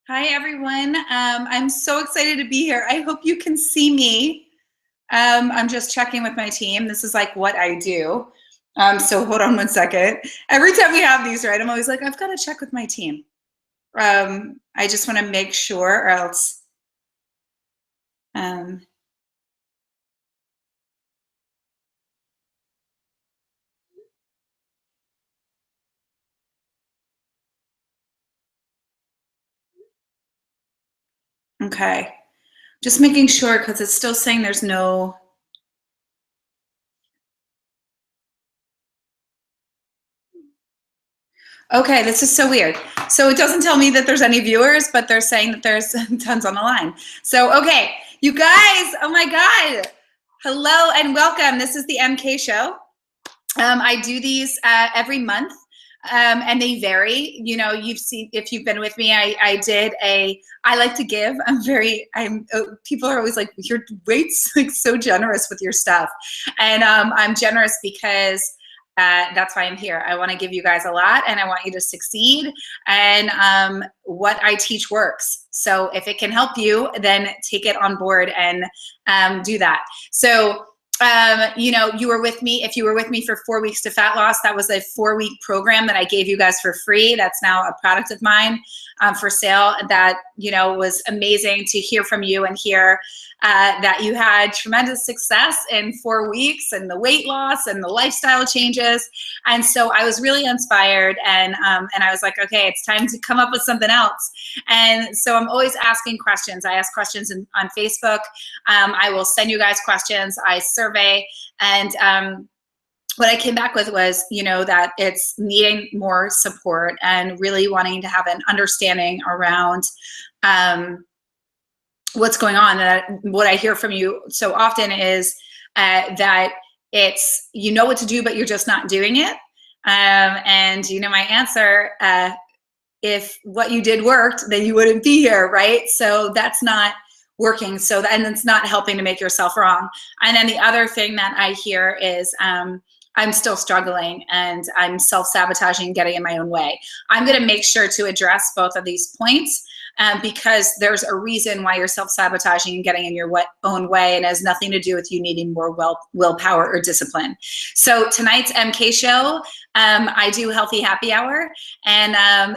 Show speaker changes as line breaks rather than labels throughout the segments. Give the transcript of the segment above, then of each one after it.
Hi, everyone. I'm so excited to be here. I hope you can see me. I'm just checking with my team. This is like what I do. So hold on one second. Every time we have these, right, I'm always like, I've got to check with my team. I just want to make sure or else. Um, okay. Just making sure because it's still saying there's no. Okay, this is so weird. So it doesn't tell me that there's any viewers, but they're saying that there's tons on the line. So, okay, you guys, oh my God. Hello and welcome. This is the MK Show. I do these every month. And they vary. You know, you've seen, if you've been with me, I like to give. People are always like, your weight's like so generous with your stuff. And I'm generous because that's why I'm here. I want to give you guys a lot and I want you to succeed. And what I teach works. So if it can help you, then take it on board and do that. So you know, you were with me. If you were with me for 4 weeks to fat loss, that was a 4-week program that I gave you guys for free. That's now a product of mine for sale. That, you know, was amazing to hear from you and hear that you had tremendous success in 4 weeks and the weight loss and the lifestyle changes. And so I was really inspired and I was like, okay, it's time to come up with something else. And so I'm always asking questions. I ask questions on Facebook. I will send you guys questions. I survey. And what I came back with was, you know, that it's needing more support and really wanting to have an understanding around what's going on. That what I hear from you so often is that it's, you know what to do, but you're just not doing it. And you know, my answer, if what you did worked, then you wouldn't be here, right? So that's not working. So and it's not helping to make yourself wrong. And then the other thing that I hear is I'm still struggling and I'm self-sabotaging, getting in my own way. I'm going to make sure to address both of these points because there's a reason why you're self-sabotaging and getting in your own way, and it has nothing to do with you needing more willpower or discipline. So tonight's MK show, I do Healthy Happy Hour, and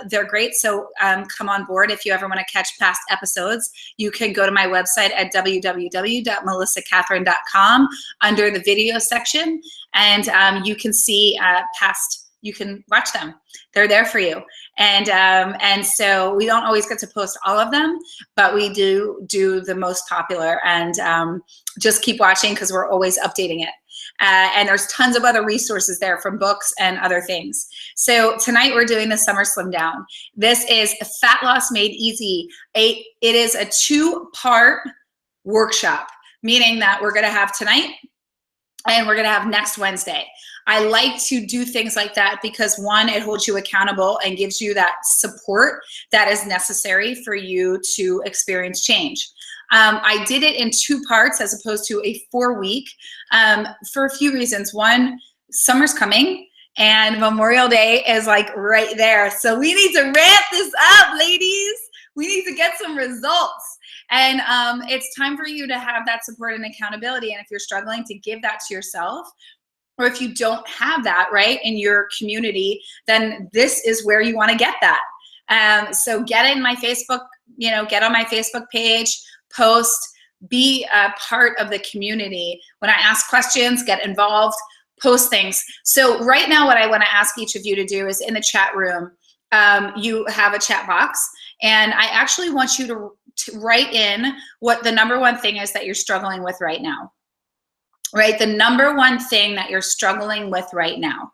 they're great. So come on board. If you ever want to catch past episodes, you can go to my website at www.melissakathryn.com under the video section, and you can see you can watch them. They're there for you. And so we don't always get to post all of them, but we do the most popular, and just keep watching because we're always updating it. And there's tons of other resources there from books and other things. So tonight we're doing the Summer Slim Down. This is Fat Loss Made Easy. It is a 2-part workshop, meaning that we're gonna have tonight and we're gonna have next Wednesday. I like to do things like that because one, it holds you accountable and gives you that support that is necessary for you to experience change. I did it in 2 parts as opposed to a 4-week for a few reasons. One, summer's coming and Memorial Day is like right there. So we need to ramp this up, ladies. We need to get some results. And it's time for you to have that support and accountability. And if you're struggling to give that to yourself, or if you don't have that, right, in your community, then this is where you want to get that. So get in my Facebook, you know, get on my Facebook page, post, be a part of the community. When I ask questions, get involved, post things. So right now what I want to ask each of you to do is in the chat room, you have a chat box, and I actually want you to write in what the #1 thing is that you're struggling with right now. Right, the #1 thing that you're struggling with right now,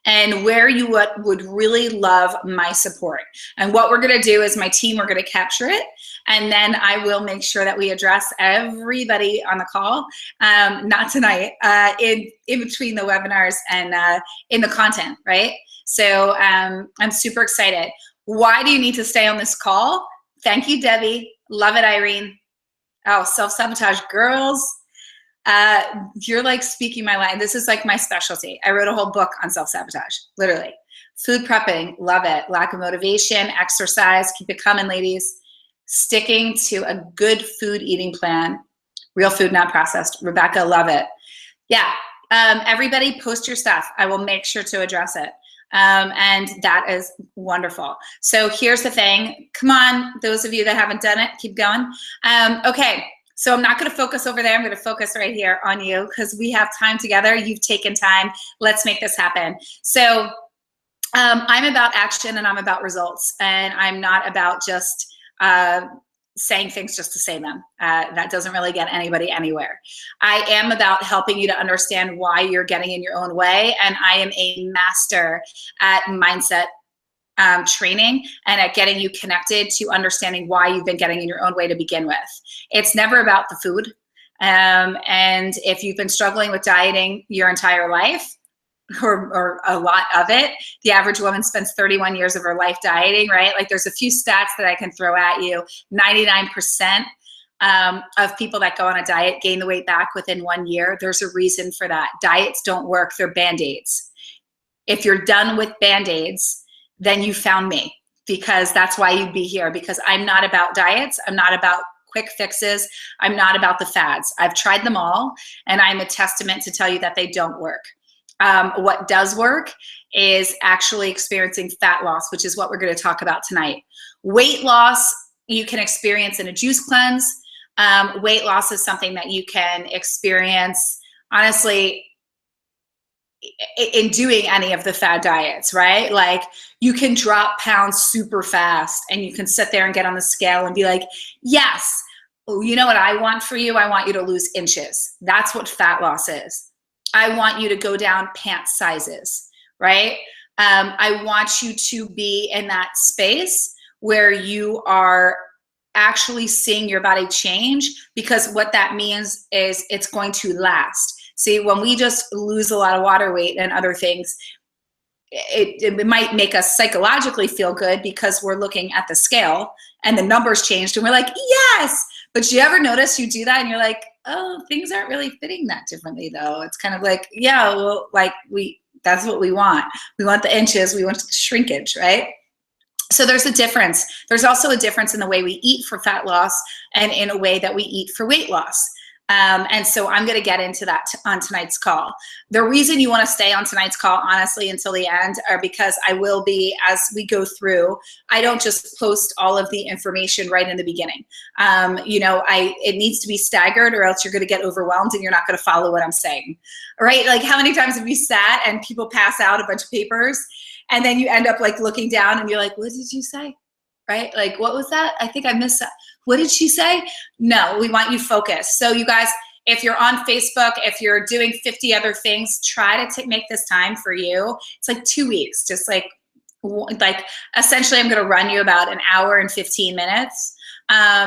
and where you would really love my support. And what we're gonna do is my team, we're gonna capture it, and then I will make sure that we address everybody on the call, not tonight, in between the webinars and in the content, right? So I'm super excited. Why do you need to stay on this call? Thank you, Debbie. Love it, Irene. Oh, self-sabotage girls. You're like speaking my language. This is like my specialty. I wrote a whole book on self-sabotage, literally. Food prepping, love it. Lack of motivation, exercise, keep it coming, ladies. sticking to a good food eating plan, real food, not processed. Rebecca, love it. Yeah, everybody post your stuff. I will make sure to address it. And that is wonderful. So here's the thing. Come on, those of you that haven't done it, keep going. Okay, so I'm not going to focus over there. I'm going to focus right here on you because we have time together. You've taken time. Let's make this happen. So I'm about action and I'm about results. And I'm not about just saying things just to say them. That doesn't really get anybody anywhere. I am about helping you to understand why you're getting in your own way. And I am a master at mindset training and at getting you connected to understanding why you've been getting in your own way to begin with. It's never about the food. And if you've been struggling with dieting your entire life, or a lot of it, the average woman spends 31 years of her life dieting, right? Like there's a few stats that I can throw at you. 99% of people that go on a diet gain the weight back within 1 year. There's a reason for that. Diets don't work, they're Band-Aids. If you're done with Band-Aids, then you found me, because that's why you'd be here, because I'm not about diets. I'm not about quick fixes. I'm not about the fads. I've tried them all, and I'm a testament to tell you that they don't work. What does work is actually experiencing fat loss, which is what we're going to talk about tonight. Weight loss, you can experience in a juice cleanse. Weight loss is something that you can experience, honestly, in doing any of the fad diets, right? Like you can drop pounds super fast and you can sit there and get on the scale and be like, yes, you know what I want for you? I want you to lose inches. That's what fat loss is. I want you to go down pant sizes, right? I want you to be in that space where you are actually seeing your body change, because what that means is it's going to last. See, when we just lose a lot of water weight and other things, it might make us psychologically feel good because we're looking at the scale and the numbers changed and we're like, yes. But you ever notice you do that and you're like, oh, things aren't really fitting that differently though. It's kind of like, yeah, well, like that's what we want. We want the inches, we want the shrinkage, right? So there's a difference. There's also a difference in the way we eat for fat loss and in a way that we eat for weight loss. And so I'm going to get into that on tonight's call. The reason you want to stay on tonight's call, honestly, until the end, are because I will be, as we go through, I don't just post all of the information right in the beginning. You know, it needs to be staggered, or else you're going to get overwhelmed and you're not going to follow what I'm saying, right? Like how many times have you sat and people pass out a bunch of papers and then you end up like looking down and you're like, what did you say? Right? Like, what was that? I think I missed that. What did she say? No, we want you focused. So you guys, if you're on Facebook, if you're doing 50 other things, try to make this time for you. It's like 2 weeks, just like essentially I'm going to run you about an hour and 15 minutes.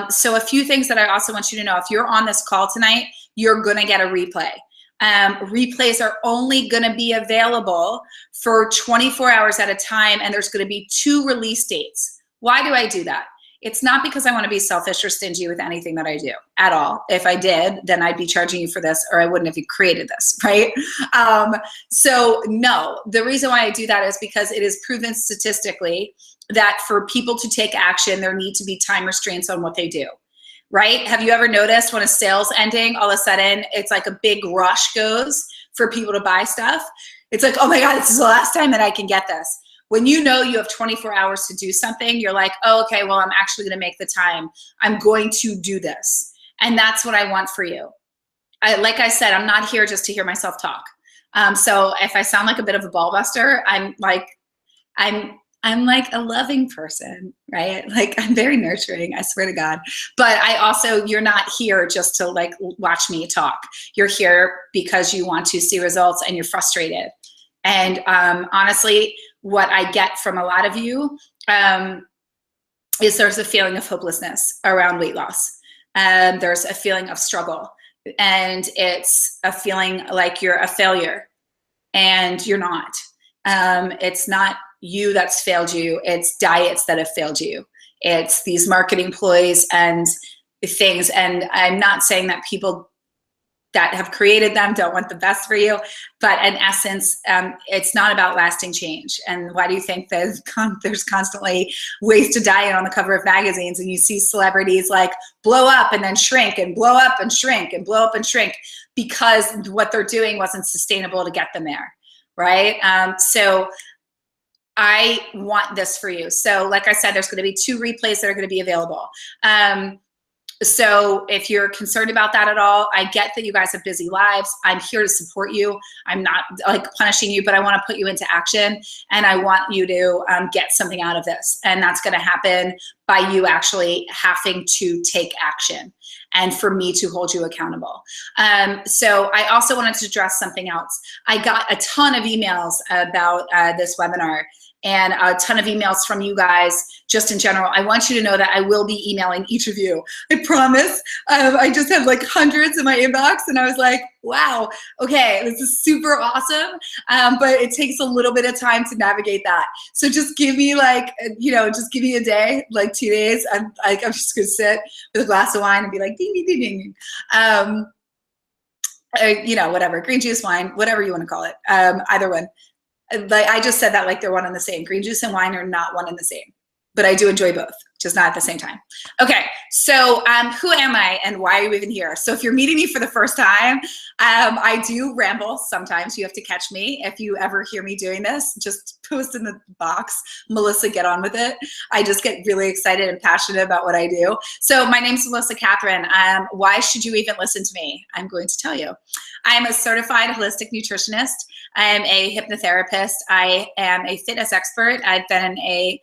So a few things that I also want you to know, if you're on this call tonight, you're going to get a replay. Replays are only going to be available for 24 hours at a time, and there's going to be 2 release dates. Why do I do that? It's not because I want to be selfish or stingy with anything that I do at all. If I did, then I'd be charging you for this, or I wouldn't have created this, right? So no, the reason why I do that is because it is proven statistically that for people to take action, there need to be time restraints on what they do, right? Have you ever noticed when a sale's ending, all of a sudden it's like a big rush goes for people to buy stuff? It's like, oh my God, this is the last time that I can get this. When you know you have 24 hours to do something, you're like, oh, okay, well, I'm actually going to make the time. I'm going to do this. And that's what I want for you. Like I said, I'm not here just to hear myself talk. So if I sound like a bit of a ball buster, I'm like a loving person, right? Like I'm very nurturing, I swear to God. But you're not here just to like watch me talk. You're here because you want to see results and you're frustrated. And honestly, what I get from a lot of you is there's a feeling of hopelessness around weight loss. There's a feeling of struggle, and it's a feeling like you're a failure, and you're not. It's not you that's failed you. It's diets that have failed you. It's these marketing ploys and things. And I'm not saying that people that have created them don't want the best for you. But in essence, it's not about lasting change. And why do you think there's constantly ways to diet on the cover of magazines, and you see celebrities like blow up and then shrink and blow up and shrink and blow up and shrink, because what they're doing wasn't sustainable to get them there, right? So I want this for you. So like I said, there's going to be 2 replays that are going to be available. So if you're concerned about that at all, I get that you guys have busy lives. I'm here to support you. I'm not like punishing you, but I want to put you into action, and I want you to get something out of this. And that's going to happen by you actually having to take action, and for me to hold you accountable. So I also wanted to address something else. I got a ton of emails about this webinar, and a ton of emails from you guys just in general. I want you to know that I will be emailing each of you. I promise. I just have like hundreds in my inbox, and I was like, wow, okay, this is super awesome. But it takes a little bit of time to navigate that. So just give me like, just give me a day, like 2 days. I'm just gonna sit with a glass of wine and be like, ding, ding, ding, ding. Whatever, green juice, wine, whatever you want to call it, either one. Like I just said that like they're one and the same. Green juice and wine are not one and the same, but I do enjoy both, just not at the same time. Okay, so who am I and why are you even here? So if you're meeting me for the first time, I do ramble sometimes. You have to catch me. If you ever hear me doing this, just post in the box, Melissa, get on with it. I just get really excited and passionate about what I do. So my name's Melissa Kathryn. Why should you even listen to me? I'm going to tell you. I'm a certified holistic nutritionist. I am a hypnotherapist. I am a fitness expert. I've been a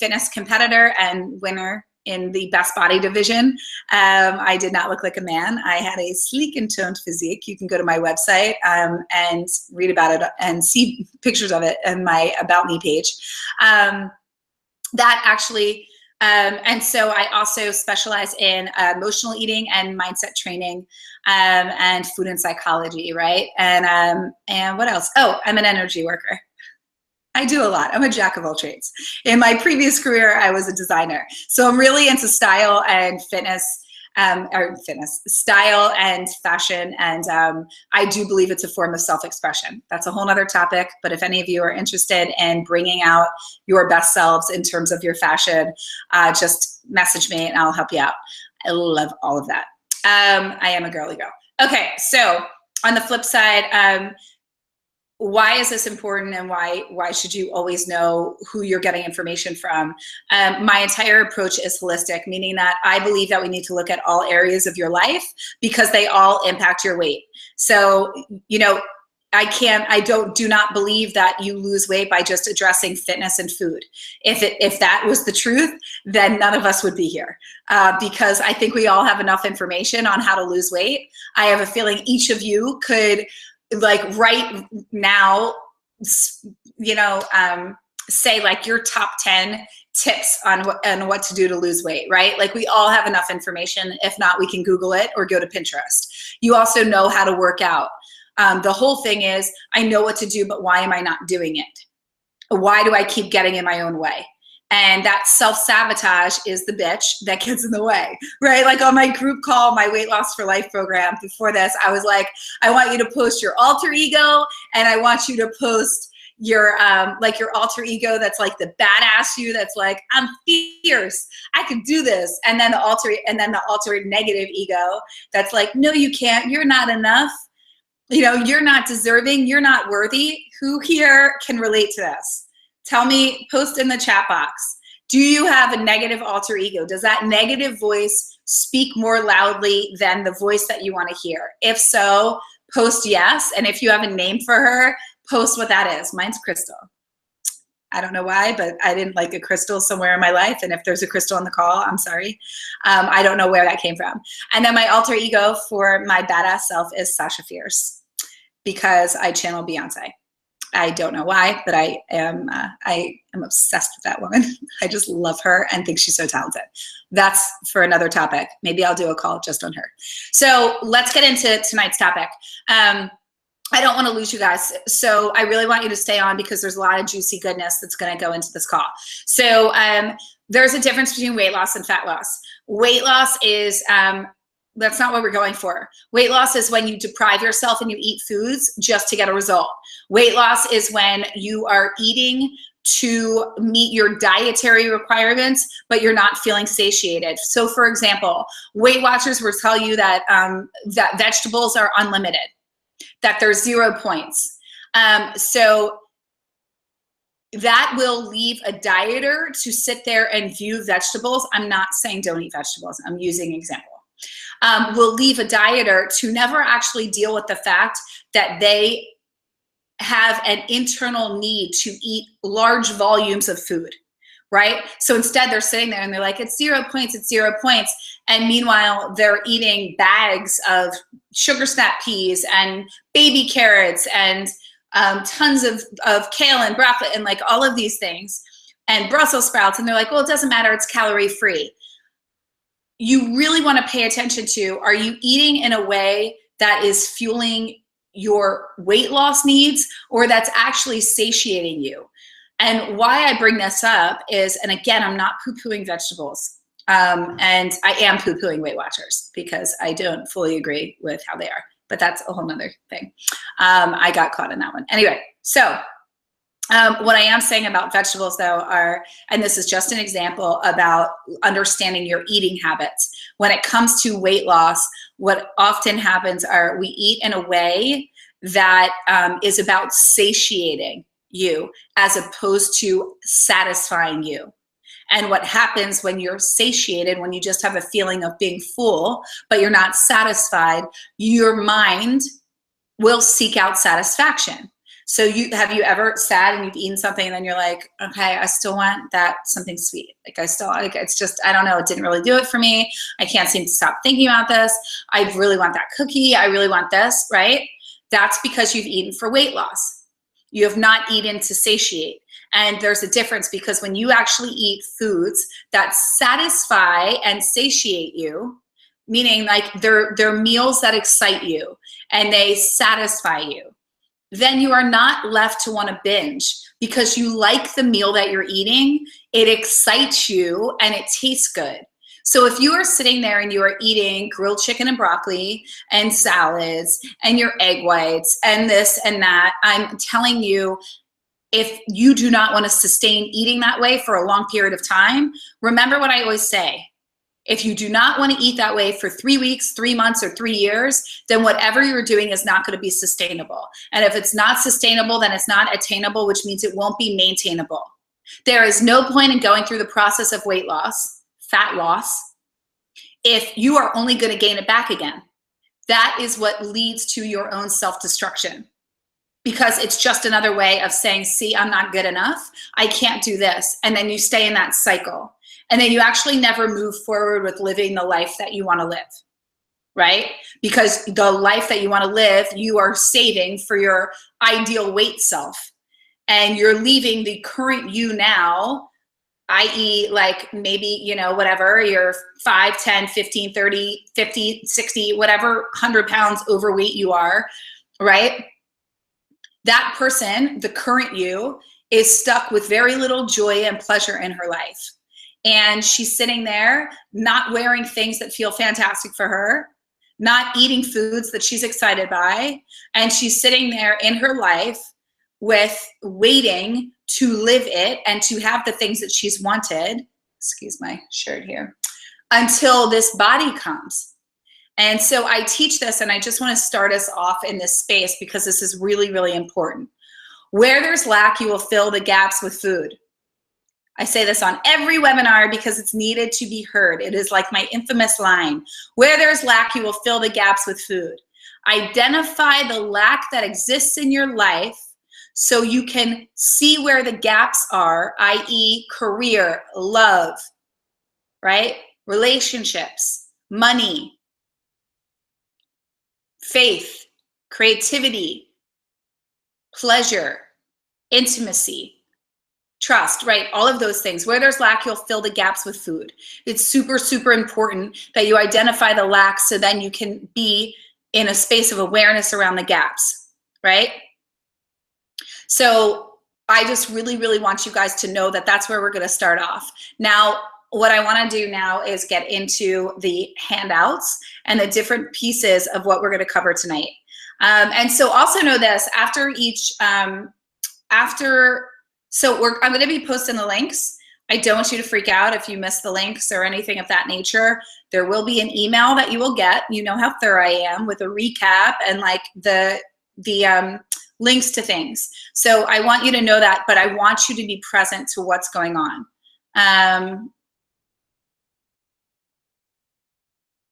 fitness competitor and winner in the best body division. I did not look like a man. I had a sleek and toned physique. You can go to my website and read about it and see pictures of it in my About Me page. That actually, and so I also specialize in emotional eating and mindset training, and food and psychology, right? And what else? Oh, I'm an energy worker. I do a lot. I'm a jack of all trades. In my previous career, I was a designer. So I'm really into style and fitness, style and fashion. And I do believe it's a form of self-expression. That's a whole nother topic. But if any of you are interested in bringing out your best selves in terms of your fashion, just message me and I'll help you out. I love all of that. I am a girly girl. Okay, so on the flip side, why is this important, and why should you always know who you're getting information from? My entire approach is holistic, meaning that I believe that we need to look at all areas of your life because they all impact your weight. So, I do not believe that you lose weight by just addressing fitness and food. If that was the truth, then none of us would be here, because I think we all have enough information on how to lose weight. I have a feeling each of you could, like right now, say like your top 10 tips on what to do to lose weight, right? Like we all have enough information. If not, we can Google it or go to Pinterest. You also know how to work out. The whole thing is, I know what to do, but why am I not doing it? Why do I keep getting in my own way? And that self-sabotage is the bitch that gets in the way, right? Like on my group call, my Weight Loss for Life program before this, I was like, I want you to post your alter ego, and I want you to post your your alter ego that's like the badass you, that's like, I'm fierce, I can do this. And then the alter negative ego that's like, no, you can't, you're not enough. You're not deserving, you're not worthy. Who here can relate to this? Tell me, post in the chat box. Do you have a negative alter ego? Does that negative voice speak more loudly than the voice that you want to hear? If so, post yes. And if you have a name for her, post what that is. Mine's Crystal. I don't know why, but I didn't like a crystal somewhere in my life. And if there's a crystal on the call, I'm sorry. I don't know where that came from. And then my alter ego for my badass self is Sasha Fierce, because I channel Beyonce. I don't know why, but I am obsessed with that woman. I just love her and think she's so talented. That's for another topic. Maybe I'll do a call just on her. So let's get into tonight's topic. I don't want to lose you guys. So I really want you to stay on because there's a lot of juicy goodness that's going to go into this call. So there's a difference between weight loss and fat loss. Weight loss is That's not what we're going for. Weight loss is when you deprive yourself and you eat foods just to get a result. Weight loss is when you are eating to meet your dietary requirements, but you're not feeling satiated. So for example, Weight Watchers will tell you that, that vegetables are unlimited, that there's 0 points. So that will leave a dieter to sit there and view vegetables. I'm not saying don't eat vegetables. I'm using an example. Will leave a dieter to never actually deal with the fact that they have an internal need to eat large volumes of food, right? So instead they're sitting there and they're like, it's 0 points, it's 0 points. And meanwhile, they're eating bags of sugar snap peas and baby carrots and tons of kale and broccoli and like all of these things and Brussels sprouts. And they're like, well, it doesn't matter, it's calorie free. You really want to pay attention to, are you eating in a way that is fueling your weight loss needs or that's actually satiating you? And why I bring this up is, and again, I'm not poo-pooing vegetables. And I am poo-pooing Weight Watchers because I don't fully agree with how they are, but that's a whole nother thing. I got caught in that one. Anyway, so what I am saying about vegetables though are, and this is just an example about understanding your eating habits. When it comes to weight loss, what often happens are we eat in a way that is about satiating you as opposed to satisfying you. And what happens when you're satiated, when you just have a feeling of being full, but you're not satisfied, your mind will seek out satisfaction. So have you ever sat and you've eaten something and then you're like, okay, I still want that something sweet. Like it's just, I don't know, it didn't really do it for me. I can't seem to stop thinking about this. I really want that cookie. I really want this, right? That's because you've eaten for weight loss. You have not eaten to satiate. And there's a difference because when you actually eat foods that satisfy and satiate you, meaning like they're meals that excite you and they satisfy you, then you are not left to want to binge because you like the meal that you're eating, it excites you and it tastes good. So if you are sitting there and you are eating grilled chicken and broccoli and salads and your egg whites and this and that, I'm telling you, if you do not want to sustain eating that way for a long period of time, remember what I always say. If you do not want to eat that way for 3 weeks, 3 months, or 3 years, then whatever you're doing is not going to be sustainable. And if it's not sustainable, then it's not attainable, which means it won't be maintainable. There is no point in going through the process of weight loss, fat loss, if you are only going to gain it back again. That is what leads to your own self-destruction. Because it's just another way of saying, see, I'm not good enough. I can't do this. And then you stay in that cycle. And then you actually never move forward with living the life that you want to live, right? Because the life that you want to live, you are saving for your ideal weight self. And you're leaving the current you now, i.e. like maybe, you know, whatever, you're 5, 10, 15, 30, 50, 60, whatever 100 pounds overweight you are, right? That person, the current you, is stuck with very little joy and pleasure in her life. And she's sitting there not wearing things that feel fantastic for her, not eating foods that she's excited by. And she's sitting there in her life with waiting to live it and to have the things that she's wanted, excuse my shirt here, until this body comes. And so I teach this, and I just want to start us off in this space because this is really, really important. Where there's lack, you will fill the gaps with food. I say this on every webinar because it's needed to be heard. It is like my infamous line. Where there's lack, you will fill the gaps with food. Identify the lack that exists in your life so you can see where the gaps are, i.e. career, love, right? Relationships, money, faith, creativity, pleasure, intimacy, trust, right? All of those things. Where there's lack, you'll fill the gaps with food. It's super, super important that you identify the lack so then you can be in a space of awareness around the gaps, right? So I just really, really want you guys to know that that's where we're going to start off. Now, what I want to do now is get into the handouts and the different pieces of what we're going to cover tonight. And so also know this, after each, I'm going to be posting the links. I don't want you to freak out if you miss the links or anything of that nature. There will be an email that you will get. You know how thorough I am with a recap and like the links to things. So I want you to know that, but I want you to be present to what's going on.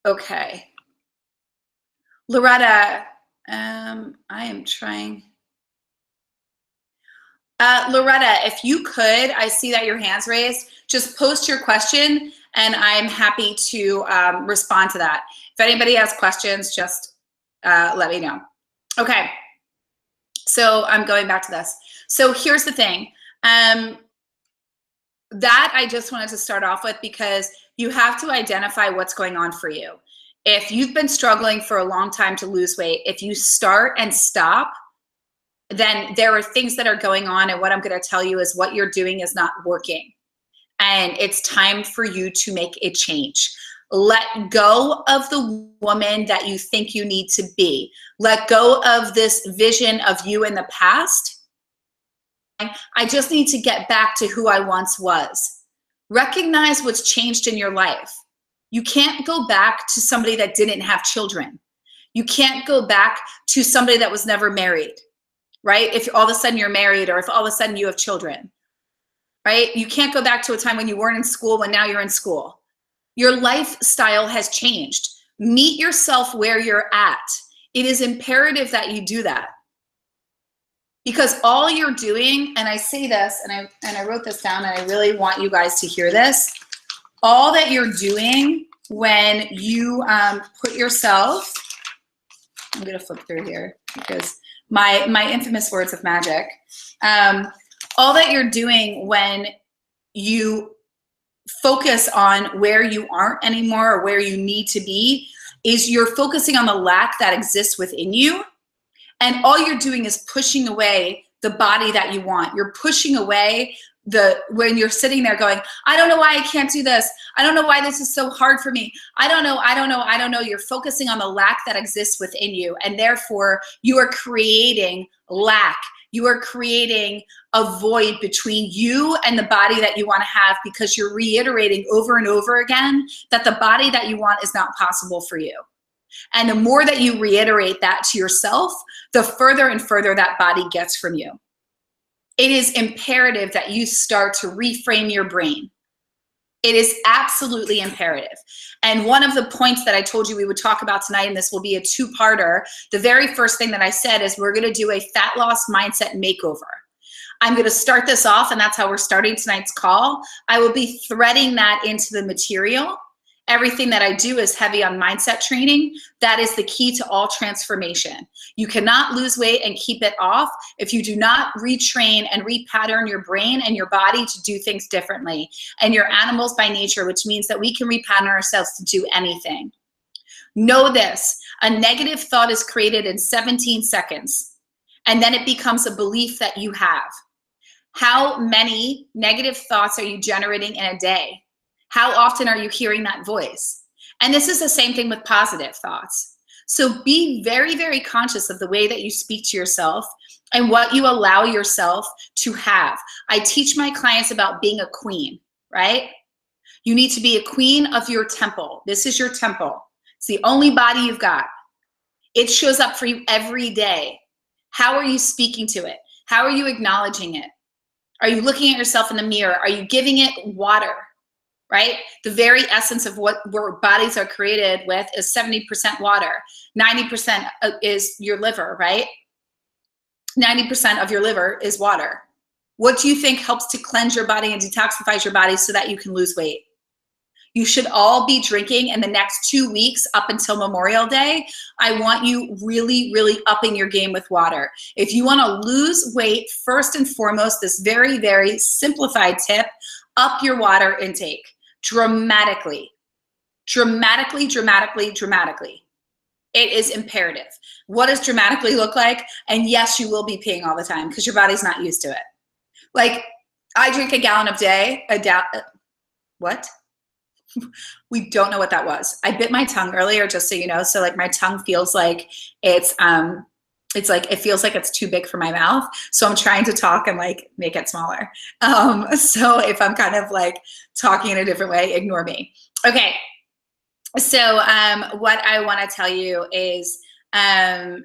Okay. Loretta, I am trying. Loretta, if you could, I see that your hand's raised, just post your question and I'm happy to respond to that. If anybody has questions, just let me know. Okay, so I'm going back to this. So here's the thing. That I just wanted to start off with because you have to identify what's going on for you. If you've been struggling for a long time to lose weight, if you start and stop, then there are things that are going on, and what I'm going to tell you is what you're doing is not working. And it's time for you to make a change. Let go of the woman that you think you need to be. Let go of this vision of you in the past. I just need to get back to who I once was. Recognize what's changed in your life. You can't go back to somebody that didn't have children. You can't go back to somebody that was never married. Right? If all of a sudden you're married or if all of a sudden you have children, right? You can't go back to a time when you weren't in school when now you're in school. Your lifestyle has changed. Meet yourself where you're at. It is imperative that you do that. Because all you're doing, and I say this, and I wrote this down, and I really want you guys to hear this. All that you're doing when you put yourself, I'm going to flip through here because my infamous words of magic. All that you're doing when you focus on where you aren't anymore or where you need to be is you're focusing on the lack that exists within you. And all you're doing is pushing away the body that you want. You're pushing away when you're sitting there going, I don't know why I can't do this. I don't know why this is so hard for me. I don't know. You're focusing on the lack that exists within you. And therefore you are creating lack. You are creating a void between you and the body that you want to have because you're reiterating over and over again that the body that you want is not possible for you. And the more that you reiterate that to yourself, the further and further that body gets from you. It is imperative that you start to reframe your brain. It is absolutely imperative. And one of the points that I told you we would talk about tonight, and this will be a two-parter, the very first thing that I said is we're going to do a fat loss mindset makeover. I'm going to start this off, and that's how we're starting tonight's call. I will be threading that into the material. Everything that I do is heavy on mindset training. That is the key to all transformation. You cannot lose weight and keep it off if you do not retrain and repattern your brain and your body to do things differently. And you're animals by nature, which means that we can repattern ourselves to do anything. Know this, a negative thought is created in 17 seconds, and then it becomes a belief that you have. How many negative thoughts are you generating in a day? How often are you hearing that voice? And this is the same thing with positive thoughts. So be very, very conscious of the way that you speak to yourself and what you allow yourself to have. I teach my clients about being a queen, right? You need to be a queen of your temple. This is your temple. It's the only body you've got. It shows up for you every day. How are you speaking to it? How are you acknowledging it? Are you looking at yourself in the mirror? Are you giving it water? Right? The very essence of what our bodies are created with is 70% water. 90% is your liver, right? 90% of your liver is water. What do you think helps to cleanse your body and detoxifies your body so that you can lose weight? You should all be drinking in the next 2 weeks up until Memorial Day. I want you really, really upping your game with water. If you want to lose weight, first and foremost, this very, very simplified tip, up your water intake. Dramatically. Dramatically, dramatically, dramatically. It is imperative. What does dramatically look like? And yes, you will be peeing all the time because your body's not used to it. Like, I drink a gallon a day. What? We don't know what that was. I bit my tongue earlier, just so you know. So like my tongue feels like it's like, it feels like it's too big for my mouth. So I'm trying to talk and like make it smaller. So if I'm kind of like talking in a different way, ignore me. Okay. So what I want to tell you is a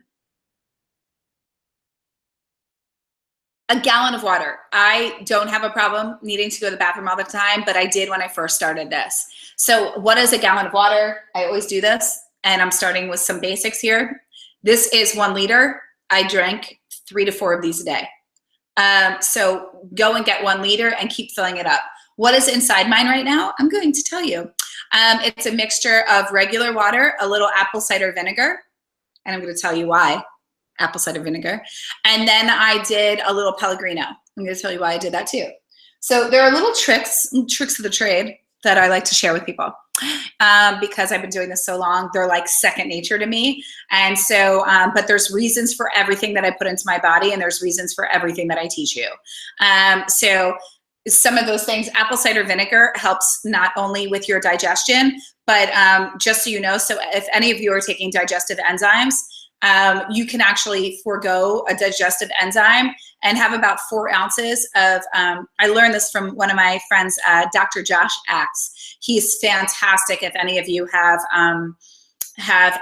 gallon of water. I don't have a problem needing to go to the bathroom all the time, but I did when I first started this. So what is a gallon of water? I always do this, and I'm starting with some basics here. This is 1 liter. I drink 3 to 4 of these a day. So go and get 1 liter and keep filling it up. What is inside mine right now? I'm going to tell you. It's a mixture of regular water, a little apple cider vinegar, and I'm going to tell you why. Apple cider vinegar. And then I did a little Pellegrino. I'm going to tell you why I did that too. So there are little tricks of the trade that I like to share with people because I've been doing this so long. They're like second nature to me. And so, but there's reasons for everything that I put into my body, and there's reasons for everything that I teach you. So some of those things, apple cider vinegar helps not only with your digestion, but just so you know, so if any of you are taking digestive enzymes, you can actually forego a digestive enzyme and have about 4 ounces of, I learned this from one of my friends, Dr. Josh Axe. He's fantastic if any of you have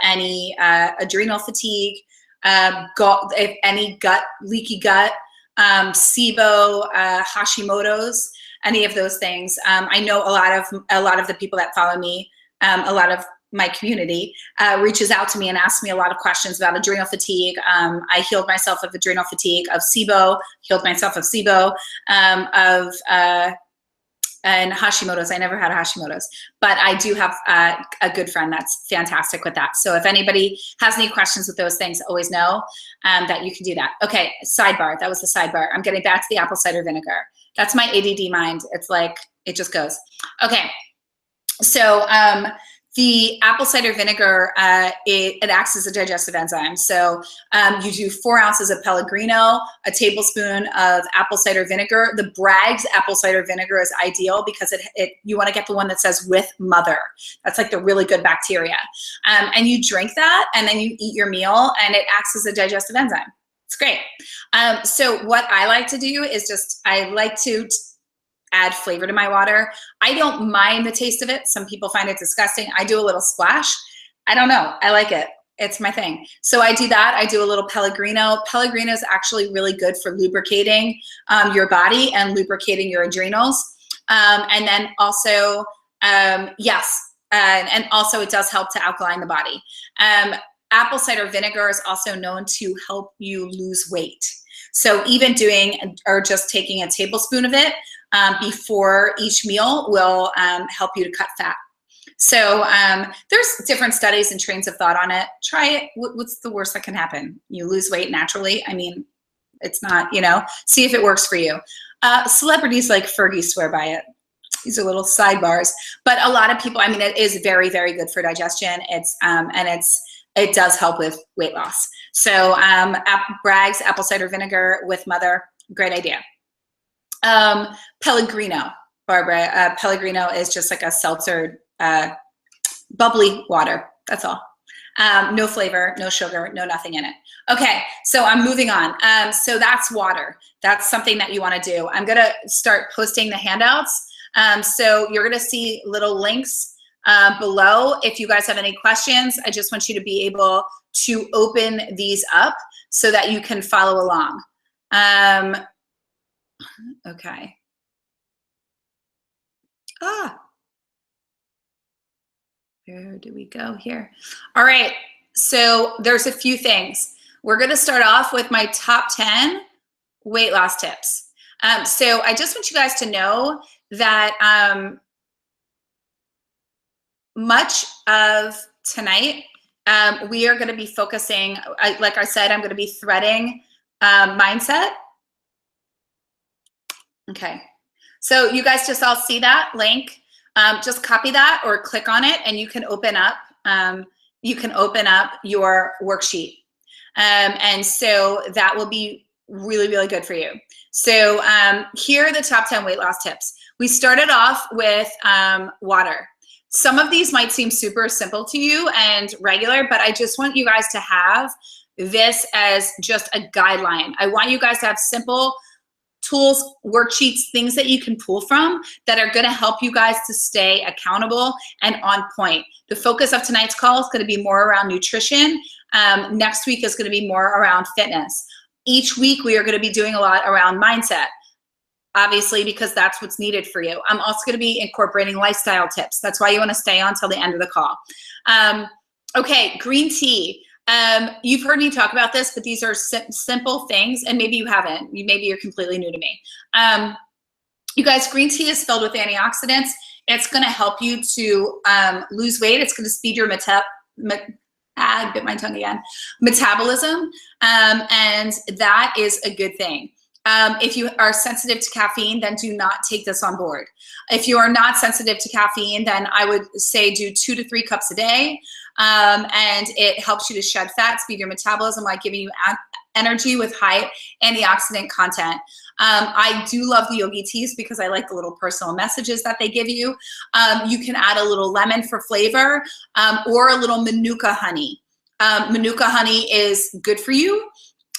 any adrenal fatigue, if any leaky gut, SIBO, Hashimoto's, any of those things. I know a lot of the people that follow me, a lot of my community reaches out to me and asks me a lot of questions about adrenal fatigue. I healed myself of adrenal fatigue, of SIBO, and Hashimoto's. I never had a Hashimoto's, but I do have a good friend that's fantastic with that. So if anybody has any questions with those things, always know that you can do that. Okay, sidebar. That was the sidebar. I'm getting back to the apple cider vinegar. That's my ADD mind. It's like, it just goes. Okay, so the apple cider vinegar, it acts as a digestive enzyme. So you do 4 ounces of Pellegrino, a tablespoon of apple cider vinegar. The Bragg's apple cider vinegar is ideal because you want to get the one that says with mother. That's like the really good bacteria. And you drink that, and then you eat your meal, and it acts as a digestive enzyme. It's great. So what I like to do is I like to add flavor to my water. I don't mind the taste of it. Some people find it disgusting. I do a little splash. I don't know. I like it. It's my thing. So I do that. I do a little Pellegrino. Pellegrino is actually really good for lubricating your body and lubricating your adrenals. And then also, yes, and also it does help to alkaline the body. Apple cider vinegar is also known to help you lose weight. So even doing or just taking a tablespoon of it before each meal will help you to cut fat. So there's different studies and trains of thought on it. Try it. What's the worst that can happen? You lose weight naturally. I mean, it's not, see if it works for you. Celebrities like Fergie swear by it. These are little sidebars. But a lot of people, I mean, it is very, very good for digestion. It does help with weight loss. So Bragg's apple cider vinegar with mother, great idea. Pellegrino, Barbara. Pellegrino is just like a seltzer, bubbly water. That's all. No flavor, no sugar, no nothing in it. Okay, so I'm moving on. So that's water. That's something that you want to do. I'm going to start posting the handouts. So you're going to see little links below. If you guys have any questions, I just want you to be able to open these up so that you can follow along. Okay. Where do we go here? All right, so there's a few things. We're gonna start off with my top 10 weight loss tips. So I just want you guys to know that much of tonight, we are gonna be focusing, like I said, I'm gonna be threading mindset. Okay, so you guys just all see that link. Just copy that or click on it, and you can open up your worksheet. And so that will be really, really good for you. So here are the top 10 weight loss tips. We started off with water. Some of these might seem super simple to you and regular, but I just want you guys to have this as just a guideline. I want you guys to have simple tools, worksheets, things that you can pull from that are going to help you guys to stay accountable and on point. The focus of tonight's call is going to be more around nutrition. Next week is going to be more around fitness. Each week we are going to be doing a lot around mindset, obviously, because that's what's needed for you. I'm also going to be incorporating lifestyle tips. That's why you want to stay on till the end of the call. Okay, green tea. You've heard me talk about this, but these are simple things, and maybe you haven't. Maybe you're completely new to me. You guys, green tea is filled with antioxidants. It's going to help you to lose weight. It's going to speed your I bit my tongue again. Metabolism, and that is a good thing. If you are sensitive to caffeine, then do not take this on board. If you are not sensitive to caffeine, then I would say do 2 to 3 cups a day. And it helps you to shed fat, speed your metabolism, like giving you energy with high antioxidant content. I do love the yogi teas because I like the little personal messages that they give you. You can add a little lemon for flavor, or a little manuka honey. Manuka honey is good for you.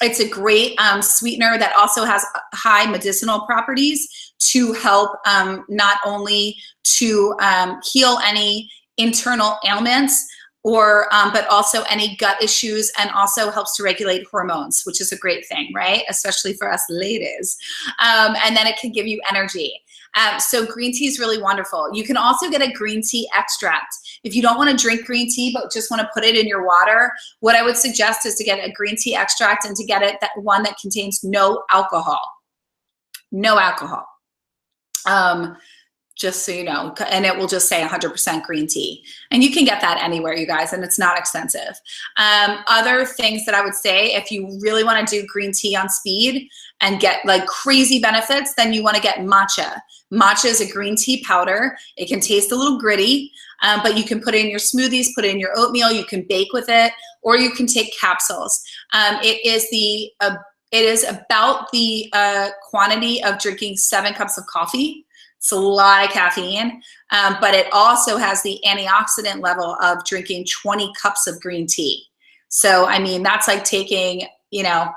It's a great sweetener that also has high medicinal properties to help not only to heal any internal ailments, or but also any gut issues, and also helps to regulate hormones, which is a great thing, right? Especially for us ladies. And then it can give you energy. So green tea is really wonderful. You can also get a green tea extract. If you don't want to drink green tea, but just want to put it in your water, what I would suggest is to get a green tea extract and to get it that one that contains no alcohol. No alcohol. Just so you know, and it will just say 100% green tea. And you can get that anywhere, you guys, and it's not expensive. Other things that I would say, if you really want to do green tea on speed and get like crazy benefits, then you want to get matcha. Matcha is a green tea powder. It can taste a little gritty, but you can put it in your smoothies, put it in your oatmeal, you can bake with it, or you can take capsules. It is about the quantity of drinking 7 cups of coffee. It's a lot of caffeine, but it also has the antioxidant level of drinking 20 cups of green tea. So, I mean, that's like taking, you know,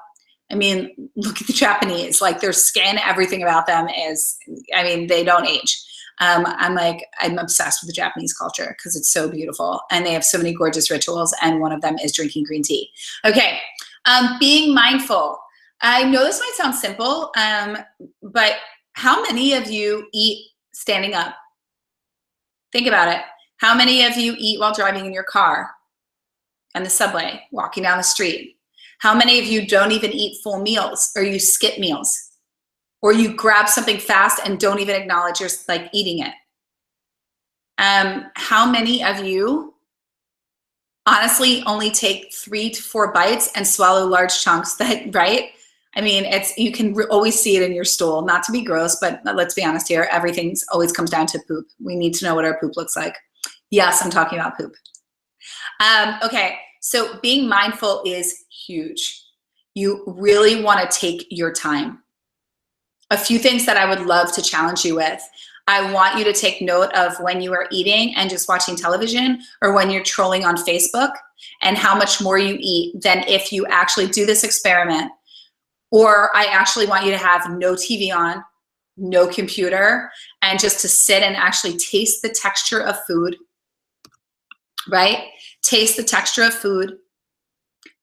I mean, look at the Japanese, like their skin, everything about them is, I mean, they don't age. I'm obsessed with the Japanese culture because it's so beautiful and they have so many gorgeous rituals, and one of them is drinking green tea. Okay, being mindful. I know this might sound simple, but how many of you eat standing up? Think about it. How many of you eat while driving in your car, on the subway, walking down the street? How many of you don't even eat full meals, or you skip meals, or you grab something fast and don't even acknowledge you're like eating it? How many of you honestly only take 3 to 4 bites and swallow large chunks? That, right? I mean, you can always see it in your stool. Not to be gross, but let's be honest here. Everything's always comes down to poop. We need to know what our poop looks like. Yes, I'm talking about poop. Okay, so being mindful is huge. You really want to take your time. A few things that I would love to challenge you with. I want you to take note of when you are eating and just watching television, or when you're trolling on Facebook, and how much more you eat than if you actually do this experiment. Or I actually want you to have no TV on, no computer, and just to sit and actually taste the texture of food, right? Taste the texture of food,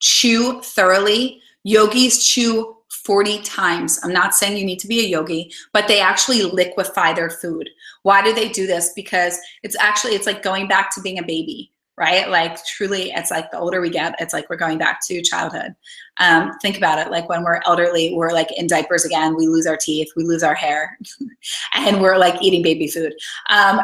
chew thoroughly. Yogis chew 40 times. I'm not saying you need to be a yogi, but they actually liquefy their food. Why do they do this? Because it's like going back to being a baby, right? Like truly, it's like the older we get, it's like we're going back to childhood. Think about it. Like when we're elderly, we're like in diapers again, we lose our teeth, we lose our hair, and we're like eating baby food.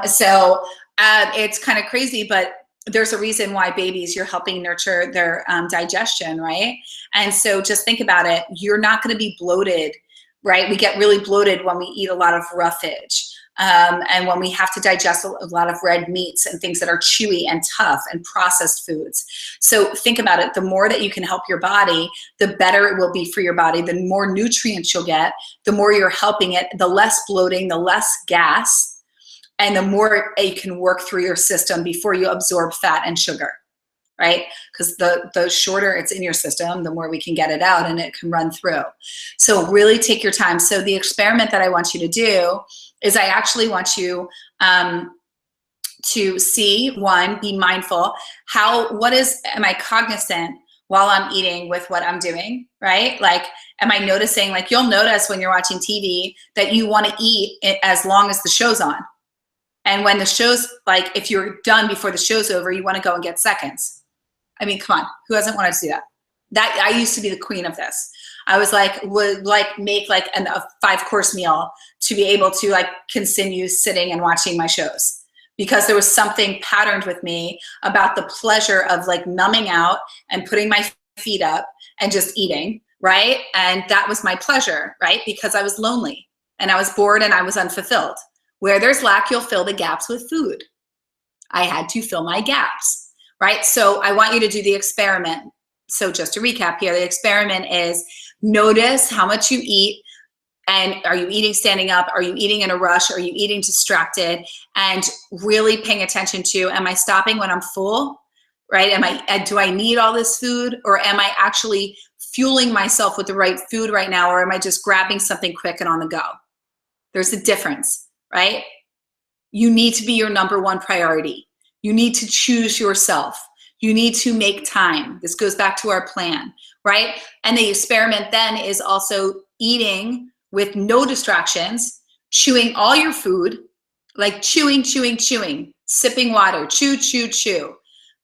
So it's kind of crazy, but there's a reason why babies, you're helping nurture their digestion, right? And so just think about it. You're not going to be bloated, right? We get really bloated when we eat a lot of roughage. And when we have to digest a lot of red meats and things that are chewy and tough and processed foods. So think about it. The more that you can help your body, the better it will be for your body. The more nutrients you'll get, the more you're helping it, the less bloating, the less gas. and the more it can work through your system before you absorb fat and sugar, right? Because the shorter it's in your system, the more we can get it out and it can run through. So really take your time. So the experiment that I want you to do is I actually want you to see, one, be mindful. Am I cognizant while I'm eating with what I'm doing, right? Like, am I noticing, like you'll notice when you're watching TV that you want to eat it as long as the show's on. And when the show's, like, if you're done before the show's over, you want to go and get seconds. I mean, come on, who hasn't wanted to do that? I used to be the queen of this. I was like, would like make like a 5-course meal to be able to like continue sitting and watching my shows, because there was something patterned with me about the pleasure of like numbing out and putting my feet up and just eating, right? And that was my pleasure, right? Because I was lonely and I was bored and I was unfulfilled. Where there's lack, you'll fill the gaps with food. I had to fill my gaps, right? So I want you to do the experiment. So just to recap here, the experiment is notice how much you eat. And are you eating standing up? Are you eating in a rush? Are you eating distracted? And really paying attention to, am I stopping when I'm full, right? Do I need all this food, or am I actually fueling myself with the right food right now? Or am I just grabbing something quick and on the go? There's a difference, right? You need to be your number one priority. You need to choose yourself. You need to make time. This goes back to our plan, right? And the experiment then is also eating with no distractions, chewing all your food, like chewing, sipping water, chew, chew, chew.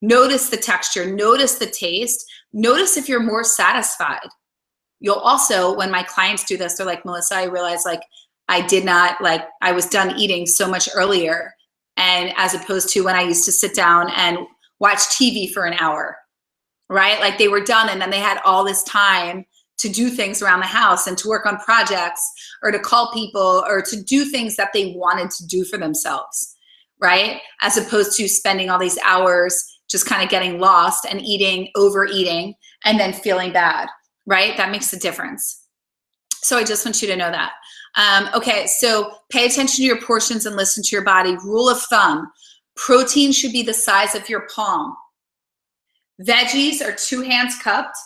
Notice the texture, notice the taste, notice if you're more satisfied. You'll also, when my clients do this, they're like, Melissa, I realized like I was done eating so much earlier, and as opposed to when I used to sit down and watch TV for an hour, right? Like they were done and then they had all this time to do things around the house and to work on projects or to call people or to do things that they wanted to do for themselves, right? As opposed to spending all these hours just kind of getting lost and overeating, and then feeling bad, right? That makes a difference. So I just want you to know that. Okay, so pay attention to your portions and listen to your body. Rule of thumb, protein should be the size of your palm. Veggies are 2 hands cupped,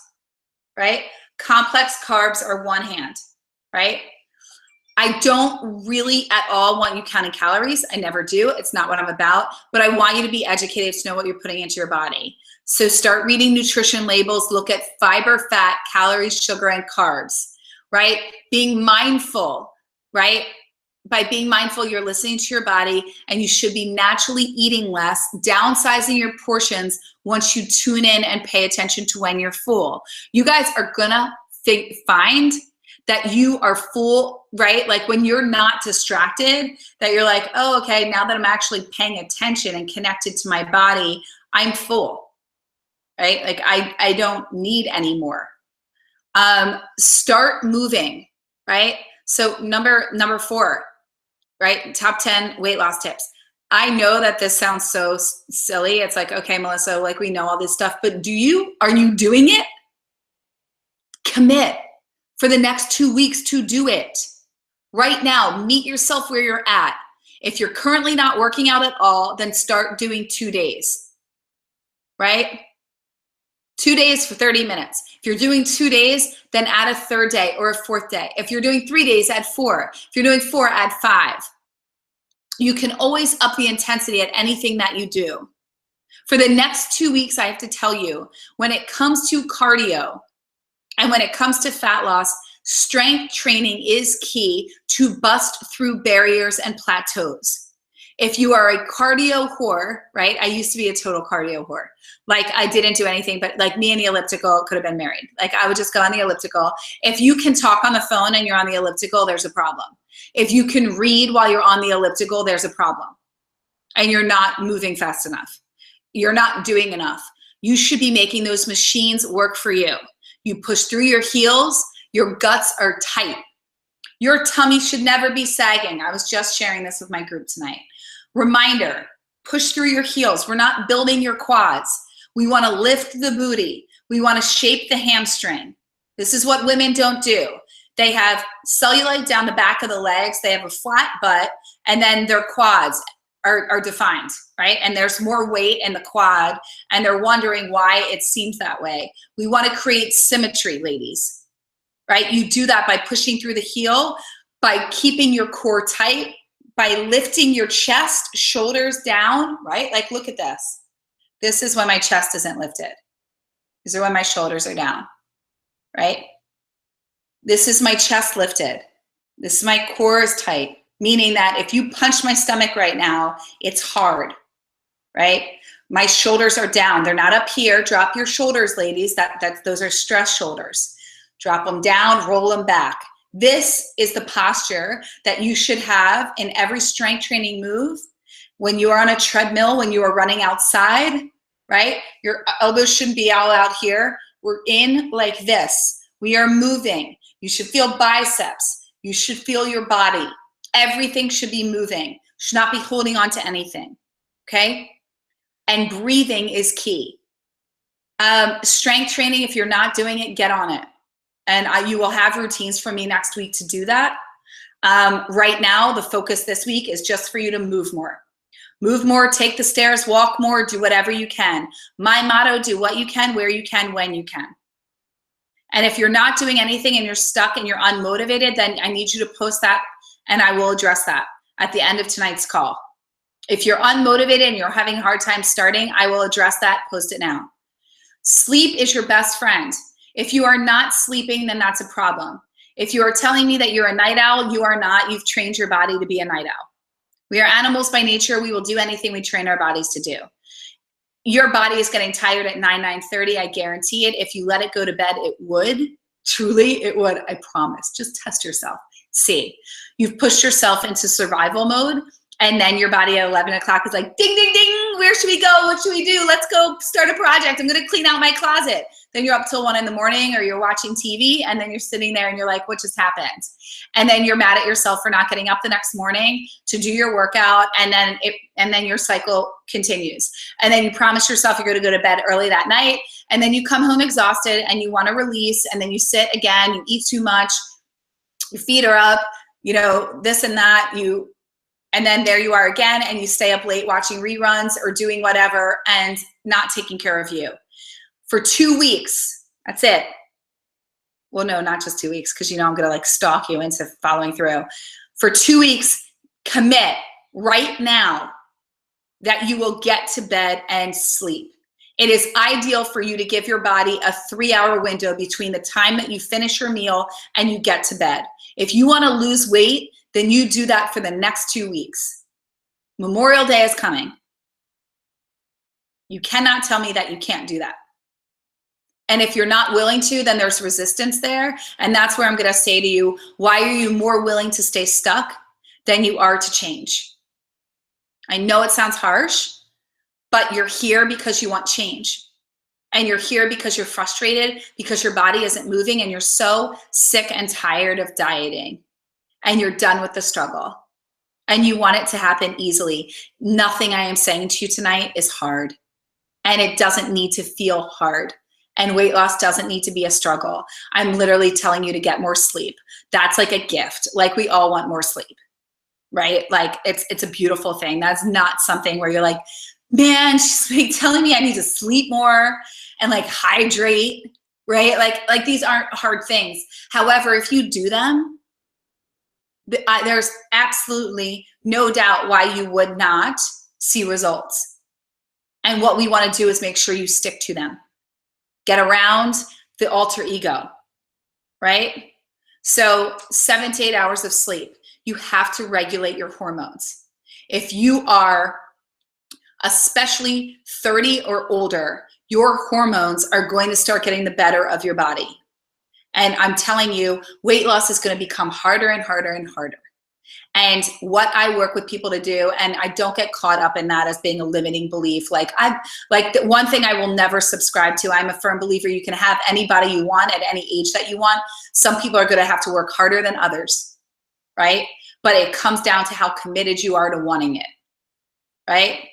right? Complex carbs are 1 hand, right? I don't really at all want you counting calories. I never do. It's not what I'm about, but I want you to be educated to know what you're putting into your body. So start reading nutrition labels, look at fiber, fat, calories, sugar, and carbs, right? Being mindful, right? By being mindful, you're listening to your body, and you should be naturally eating less, downsizing your portions once you tune in and pay attention to when you're full. You guys are gonna find that you are full, right? Like when you're not distracted, that you're like, oh, okay, now that I'm actually paying attention and connected to my body, I'm full, right? Like I don't need any more. Start moving, right? So number 4, right? Top 10 weight loss tips. I know that this sounds so silly. It's like, okay, Melissa, like we know all this stuff, but are you doing it? Commit for the next 2 weeks to do it. Right now, meet yourself where you're at. If you're currently not working out at all, then start doing 2 days, right? 2 days for 30 minutes. If you're doing 2 days, then add a 3rd day or a 4th day. If you're doing 3 days, add 4. If you're doing 4, add 5. You can always up the intensity at anything that you do. For the next 2 weeks, I have to tell you, when it comes to cardio and when it comes to fat loss, strength training is key to bust through barriers and plateaus. If you are a cardio whore, right? I used to be a total cardio whore. Like I didn't do anything, but like me and the elliptical could have been married. Like I would just go on the elliptical. If you can talk on the phone and you're on the elliptical, there's a problem. If you can read while you're on the elliptical, there's a problem. And you're not moving fast enough. You're not doing enough. You should be making those machines work for you. You push through your heels, your guts are tight. Your tummy should never be sagging. I was just sharing this with my group tonight. Reminder, push through your heels. We're not building your quads. We want to lift the booty. We want to shape the hamstring. This is what women don't do. They have cellulite down the back of the legs. They have a flat butt, and then their quads. are defined, right? And there's more weight in the quad, and they're wondering why it seems that way. We want to create symmetry, ladies, right? You do that by pushing through the heel, by keeping your core tight, by lifting your chest, shoulders down, right? Like, look at this. This is when my chest isn't lifted. These are when my shoulders are down, right? This is my chest lifted. This is my core is tight, meaning that if you punch my stomach right now, it's hard, right? My shoulders are down. They're not up here. Drop your shoulders, ladies. Those are stress shoulders. Drop them down, roll them back. This is the posture that you should have in every strength training move. When you are on a treadmill, when you are running outside, right? Your elbows shouldn't be all out here. We're in like this. We are moving. You should feel biceps. You should feel your body. Everything should be moving. Should not be holding on to anything, okay? And breathing is key. Strength training, if you're not doing it, get on it. And you will have routines from me next week to do that. Right now, the focus this week is just for you to move more. Move more, take the stairs, walk more, do whatever you can. My motto, do what you can, where you can, when you can. And if you're not doing anything and you're stuck and you're unmotivated, then I need you to post that and I will address that at the end of tonight's call. If you're unmotivated and you're having a hard time starting, I will address that, post it now. Sleep is your best friend. If you are not sleeping, then that's a problem. If you are telling me that you're a night owl, you are not. You've trained your body to be a night owl. We are animals by nature. We will do anything we train our bodies to do. Your body is getting tired at 9:30. I guarantee it. If you let it go to bed, it would. Truly, it would. I promise. Just test yourself. See, you've pushed yourself into survival mode, and then your body at 11 o'clock is like, ding, ding, ding. Where should we go? What should we do? Let's go start a project. I'm going to clean out my closet. Then you're up till 1 in the morning, or you're watching TV, and then you're sitting there and you're like, what just happened? And then you're mad at yourself for not getting up the next morning to do your workout, and then your cycle continues. And then you promise yourself you're going to go to bed early that night, and then you come home exhausted and you want to release, and then you sit again, you eat too much, your feet are up, you know, this and that, and then there you are again, and you stay up late watching reruns or doing whatever and not taking care of you. For 2 weeks, that's it. Well, no, not just 2 weeks, because you know I'm gonna like stalk you into following through. For 2 weeks, commit right now that you will get to bed and sleep. It is ideal for you to give your body a 3-hour window between the time that you finish your meal and you get to bed. If you wanna lose weight, then you do that for the next 2 weeks. Memorial Day is coming. You cannot tell me that you can't do that. And if you're not willing to, then there's resistance there. And that's where I'm gonna say to you, why are you more willing to stay stuck than you are to change? I know it sounds harsh, but you're here because you want change. And you're here because you're frustrated, because your body isn't moving, and you're so sick and tired of dieting. And you're done with the struggle. And you want it to happen easily. Nothing I am saying to you tonight is hard. And it doesn't need to feel hard. And weight loss doesn't need to be a struggle. I'm literally telling you to get more sleep. That's like a gift. Like, we all want more sleep, right? Like, it's a beautiful thing. That's not something where you're like, man, she's like telling me I need to sleep more and like hydrate, right? Like these aren't hard things. However, if you do them, there's absolutely no doubt why you would not see results. And what we want to do is make sure you stick to them. Get around the alter ego, right? So 7 to 8 hours of sleep. You have to regulate your hormones. If you are especially 30 or older, your hormones are going to start getting the better of your body. And I'm telling you, weight loss is going to become harder and harder and harder. And what I work with people to do, and I don't get caught up in that as being a limiting belief. The one thing I will never subscribe to, I'm a firm believer you can have anybody you want at any age that you want. Some people are going to have to work harder than others, right? But it comes down to how committed you are to wanting it, right?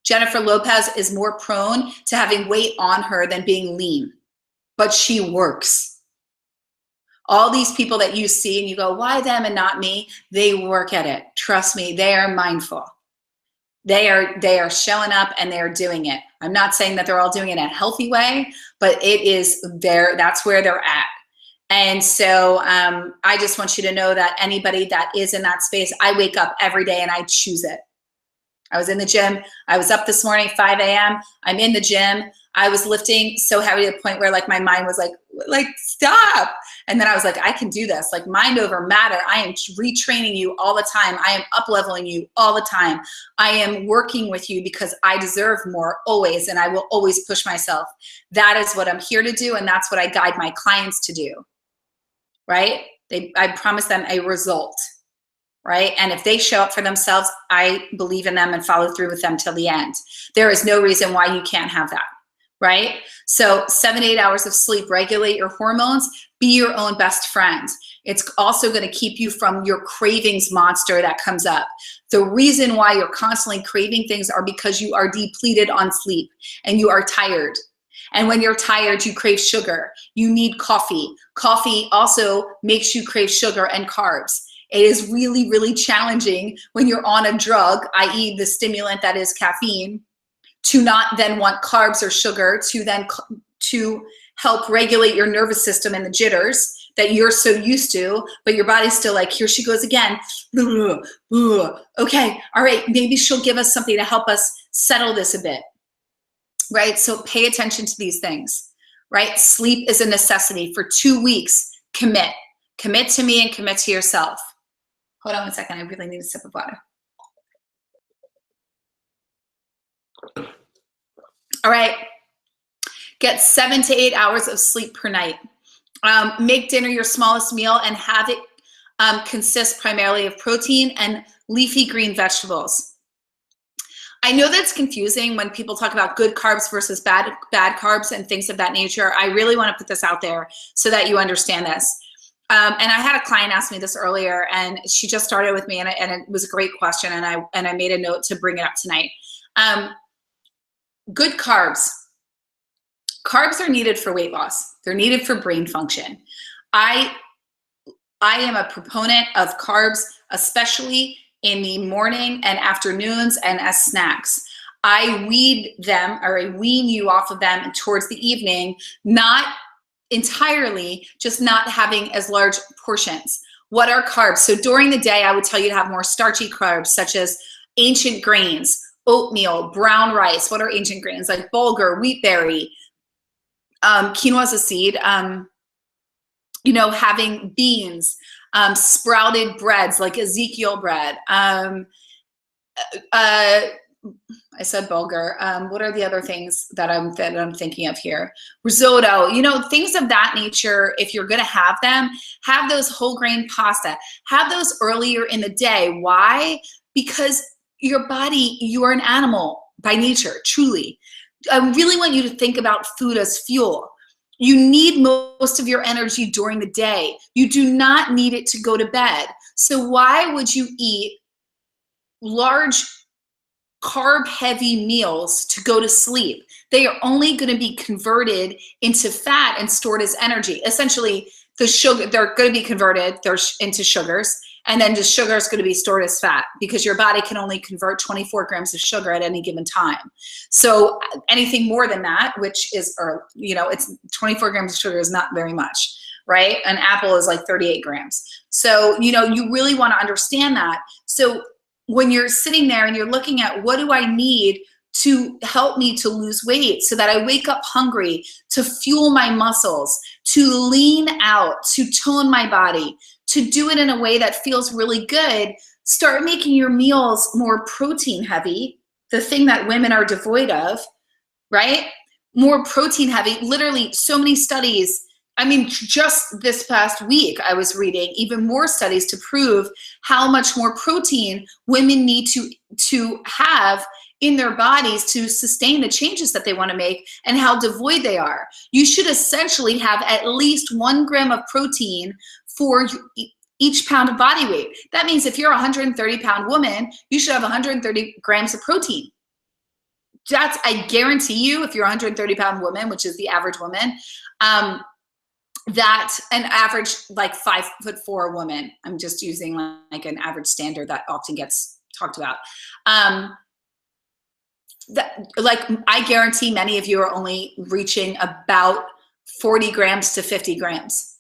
Jennifer Lopez is more prone to having weight on her than being lean, but she works. All these people that you see and you go, why them and not me? They work at it. Trust me, they are mindful. They are showing up and they're doing it. I'm not saying that they're all doing it in a healthy way, but it is that's where they're at. And so I just want you to know that anybody that is in that space, I wake up every day and I choose it. I was in the gym. I was up this morning, 5 a.m. I'm in the gym. I was lifting so heavy to the point where like my mind was like, stop. And then I was like, I can do this. Like mind over matter. I am retraining you all the time. I am up-leveling you all the time. I am working with you because I deserve more always. And I will always push myself. That is what I'm here to do. And that's what I guide my clients to do. Right? I promise them a result. Right? And if they show up for themselves, I believe in them and follow through with them till the end. There is no reason why you can't have that. Right? So 7 to 8 hours of sleep, regulate your hormones, be your own best friend. It's also going to keep you from your cravings monster that comes up. The reason why you're constantly craving things are because you are depleted on sleep and you are tired. And when you're tired, you crave sugar. You need coffee. Coffee also makes you crave sugar and carbs. It is really, really challenging when you're on a drug, i.e. the stimulant that is caffeine, to not then want carbs or sugar to help regulate your nervous system and the jitters that you're so used to, but your body's still like, here she goes again. Okay, all right, maybe she'll give us something to help us settle this a bit, right? So pay attention to these things, right? Sleep is a necessity. For 2 weeks, commit. Commit to me and commit to yourself. Hold on one second, I really need a sip of water. All right, get 7 to 8 hours of sleep per night. Make dinner your smallest meal and have it consist primarily of protein and leafy green vegetables. I know that's confusing when people talk about good carbs versus bad carbs and things of that nature. I really want to put this out there so that you understand this. And I had a client ask me this earlier, and she just started with me, and it was a great question, and I made a note to bring it up tonight. Good carbs. Carbs are needed for weight loss. They're needed for brain function. I am a proponent of carbs, especially in the morning and afternoons and as snacks. I weed them, or I wean you off of them towards the evening, not entirely, just not having as large portions. What are carbs? So during the day, I would tell you to have more starchy carbs, such as ancient grains, oatmeal, brown rice. What are ancient grains? Like bulgur, wheat berry, quinoa is a seed, having beans, sprouted breads like Ezekiel bread. I said bulgur. What are the other things that I'm thinking of here? Risotto, things of that nature. If you're going to have them, have those whole grain pasta. Have those earlier in the day. Why? Because your body, you are an animal by nature, truly. I really want you to think about food as fuel. You need most of your energy during the day. You do not need it to go to bed. So why would you eat large carb-heavy meals to go to sleep? They are only going to be converted into fat and stored as energy. Essentially, the sugar, they're going to be converted into sugars, and then the sugar is going to be stored as fat because your body can only convert 24 grams of sugar at any given time. So anything more than that, which is, it's 24 grams of sugar is not very much, right? An apple is like 38 grams. So, you really want to understand that. So when you're sitting there and you're looking at what do I need to help me to lose weight so that I wake up hungry, to fuel my muscles, to lean out, to tone my body, to do it in a way that feels really good, start making your meals more protein heavy, the thing that women are devoid of, right? More protein heavy. Literally so many studies. I mean, just this past week, I was reading even more studies to prove how much more protein women need to have in their bodies to sustain the changes that they want to make and how devoid they are. You should essentially have at least 1 gram of protein for each pound of body weight. That means if you're a 130-pound woman, you should have 130 grams of protein. That's, I guarantee you, if you're a 130-pound woman, which is the average woman, that an average like 5'4" woman, I'm just using like an average standard that often gets talked about, like I guarantee many of you are only reaching about 40 grams to 50 grams.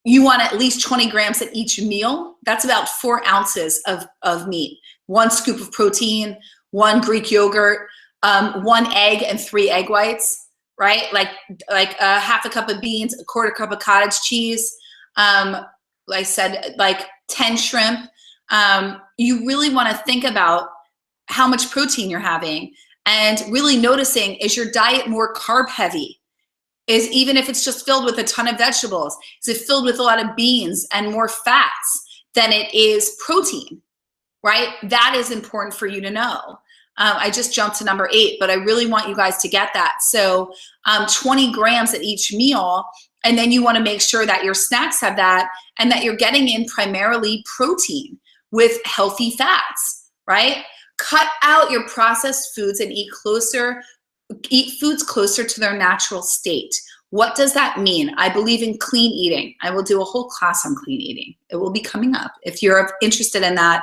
You want at least 20 grams at each meal. That's about 4 ounces of meat, 1 scoop of protein, 1 Greek yogurt, 1 egg and 3 egg whites, right? Like a half a cup of beans, a quarter cup of cottage cheese. Like I said, like 10 shrimp. You really want to think about how much protein you're having and really noticing, is your diet more carb heavy? Is, even if it's just filled with a ton of vegetables, is it filled with a lot of beans and more fats than it is protein, right? That is important for you to know. I just jumped to number 8, but I really want you guys to get that. So 20 grams at each meal, and then you want to make sure that your snacks have that and that you're getting in primarily protein with healthy fats, right? Cut out your processed foods and eat foods closer to their natural state. What does that mean? I believe in clean eating. I will do a whole class on clean eating. It will be coming up. If you're interested in that,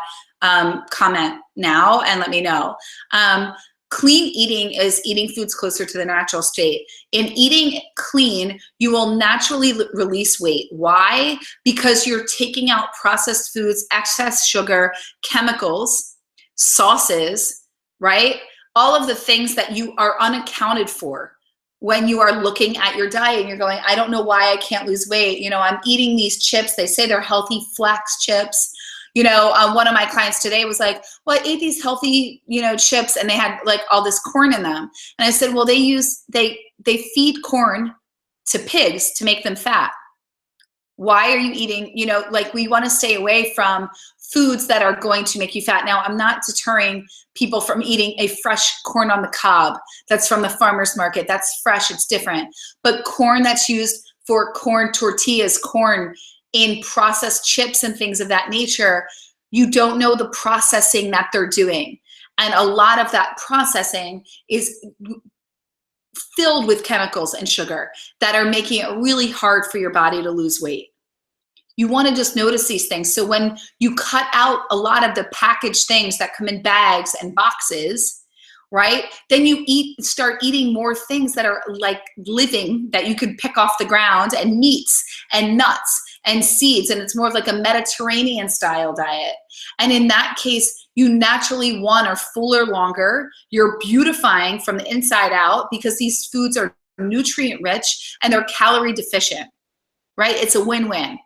comment now and let me know. Clean eating is eating foods closer to the natural state. In eating clean, you will naturally release weight. Why? Because you're taking out processed foods, excess sugar, chemicals, sauces, right? All of the things that you are unaccounted for when you are looking at your diet and you're going, I don't know why I can't lose weight. You know, I'm eating these chips. They say they're healthy flax chips. You know, one of my clients today was like, well, I ate these healthy, you know, chips and they had like all this corn in them. And I said, well, they feed corn to pigs to make them fat. Why are you eating, you know, like we want to stay away from foods that are going to make you fat. Now, I'm not deterring people from eating a fresh corn on the cob that's from the farmer's market. That's fresh, it's different. But corn that's used for corn tortillas, corn in processed chips and things of that nature, you don't know the processing that they're doing. And a lot of that processing is filled with chemicals and sugar that are making it really hard for your body to lose weight. You want to just notice these things. So when you cut out a lot of the packaged things that come in bags and boxes, right? Then you start eating more things that are like living, that you could pick off the ground, and meats and nuts and seeds. And it's more of like a Mediterranean style diet. And in that case, you naturally, one, are fuller longer. You're beautifying from the inside out because these foods are nutrient rich and they're calorie deficient, right? It's a win-win.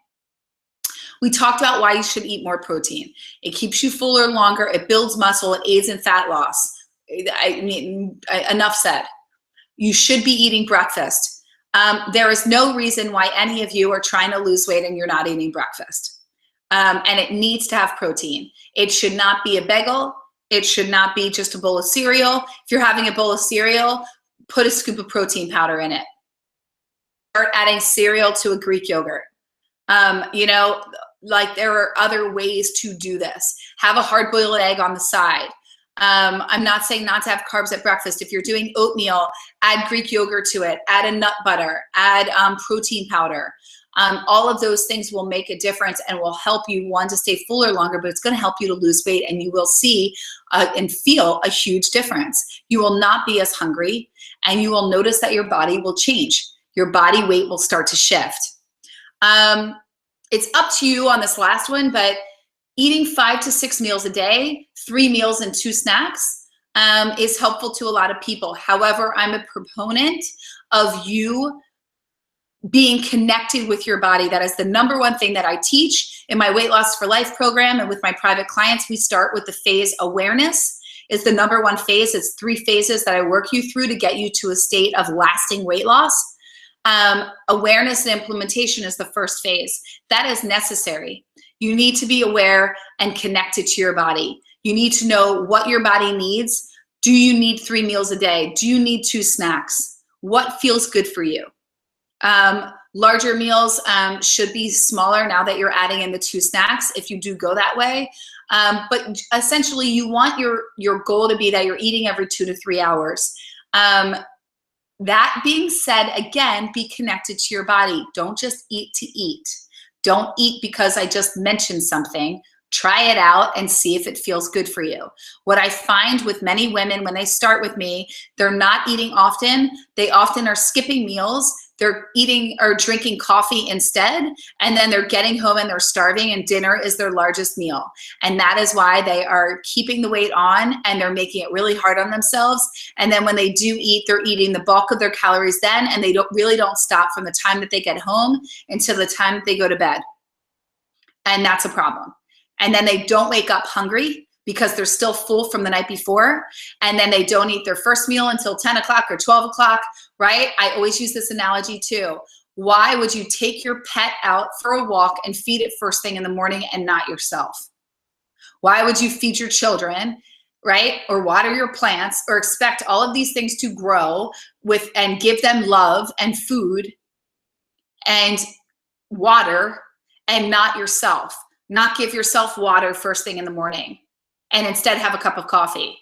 We talked about why you should eat more protein. It keeps you fuller longer. It builds muscle. It aids in fat loss. I mean, enough said. You should be eating breakfast. There is no reason why any of you are trying to lose weight and you're not eating breakfast. And it needs to have protein. It should not be a bagel. It should not be just a bowl of cereal. If you're having a bowl of cereal, put a scoop of protein powder in it. Start adding cereal to a Greek yogurt. You know, like there are other ways to do this. Have a hard-boiled egg on the side. I'm not saying not to have carbs at breakfast. If you're doing oatmeal, add Greek yogurt to it, add a nut butter, add protein powder. All of those things will make a difference and will help you, one, to stay fuller longer, but it's going to help you to lose weight, and you will see and feel a huge difference. You will not be as hungry, and you will notice that your body will change. Your body weight will start to shift. It's up to you on this last one, but eating 5 to 6 meals a day, 3 meals and 2 snacks, is helpful to a lot of people. However, I'm a proponent of you being connected with your body. That is the number one thing that I teach in my Weight Loss for Life program and with my private clients. We start with the phase awareness. It's the number one phase. It's 3 phases that I work you through to get you to a state of lasting weight loss. Awareness and implementation is the first phase. That is necessary. You need to be aware and connected to your body. You need to know what your body needs. Do you need 3 meals a day? Do you need 2 snacks? What feels good for you? Larger meals should be smaller now that you're adding in the 2 snacks if you do go that way. But essentially you want your goal to be that you're eating every 2 to 3 hours. That being said, again, be connected to your body. Don't just eat to eat. Don't eat because I just mentioned something. Try it out and see if it feels good for you. What I find with many women when they start with me, they're not eating often. They often are skipping meals. They're eating or drinking coffee instead, and then they're getting home and they're starving, and dinner is their largest meal. And that is why they are keeping the weight on, and they're making it really hard on themselves. And then when they do eat, they're eating the bulk of their calories then, and they don't stop from the time that they get home until the time that they go to bed. And that's a problem. And then they don't wake up hungry because they're still full from the night before. And then they don't eat their first meal until 10 o'clock or 12 o'clock, right? I always use this analogy too. Why would you take your pet out for a walk and feed it first thing in the morning and not yourself? Why would you feed your children, right? Or water your plants, or expect all of these things to grow with and give them love and food and water, and not yourself? Not give yourself water first thing in the morning and instead have a cup of coffee.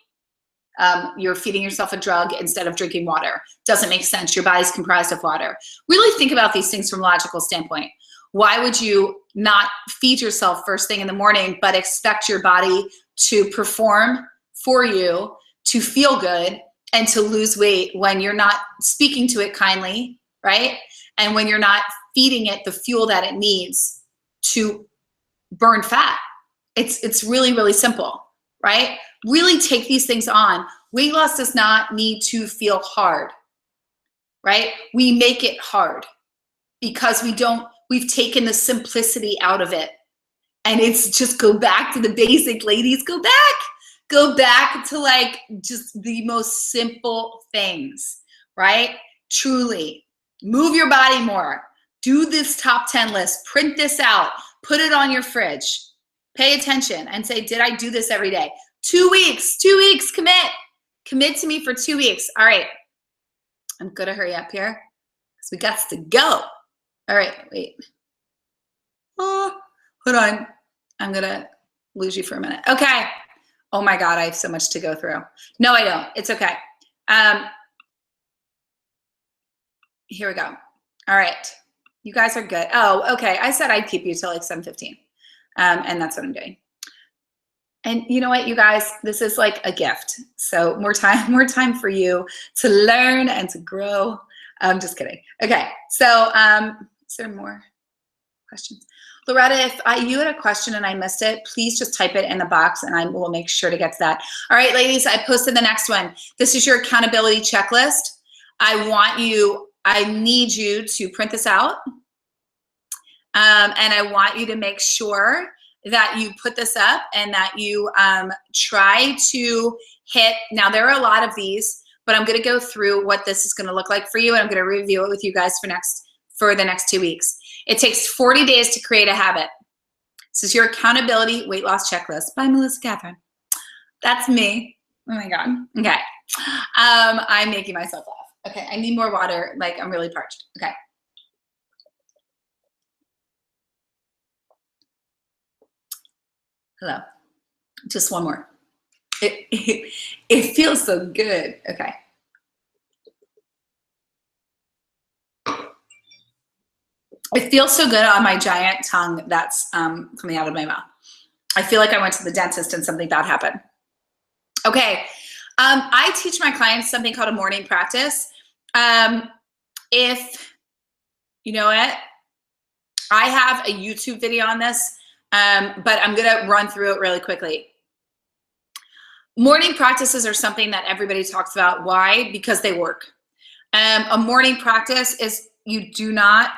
You're feeding yourself a drug instead of drinking water. Doesn't make sense. Your body's comprised of water. Really think about these things from a logical standpoint. Why would you not feed yourself first thing in the morning, but expect your body to perform for you, to feel good, and to lose weight when you're not speaking to it kindly, right? And when you're not feeding it the fuel that it needs to burn fat? It's really, really simple, right? Really take these things on. Weight loss does not need to feel hard, right? We make it hard because we've taken the simplicity out of it. And it's just go back to the basic, ladies. Go back to like just the most simple things, right? Truly move your body more. Do this top 10 list, print this out, put it on your fridge, pay attention and say, did I do this every day? 2 weeks, commit to me for 2 weeks. All right, I'm gonna hurry up here because we got to go. All right, wait. Oh, hold on. I'm gonna lose you for a minute. Okay. Oh my God, I have so much to go through. No, I don't. It's okay. Here we go. All right. You guys are good. Oh, okay. I said I'd keep you till like 7:15. And that's what I'm doing. And you know what, you guys, this is like a gift. So more time for you to learn and to grow. I'm just kidding. Okay. So is there more questions? Loretta, if you had a question and I missed it, please just type it in the box and I will make sure to get to that. All right, ladies, I posted the next one. This is your accountability checklist. I need you to print this out. And I want you to make sure that you put this up and that you try to hit. Now, there are a lot of these, but I'm going to go through what this is going to look like for you, and I'm going to review it with you guys for the next 2 weeks. It takes 40 days to create a habit. This is your accountability weight loss checklist by Melissa Kathryn. That's me. Oh my God. Okay. I'm making myself laugh. Okay. I need more water. Like, I'm really parched. Okay. Hello. Just one more. It feels so good. Okay. It feels so good on my giant tongue that's coming out of my mouth. I feel like I went to the dentist and something bad happened. Okay. I teach my clients something called a morning practice. If you know it, I have a YouTube video on this, but I'm going to run through it really quickly. Morning practices are something that everybody talks about. Why? Because they work. A morning practice is you do not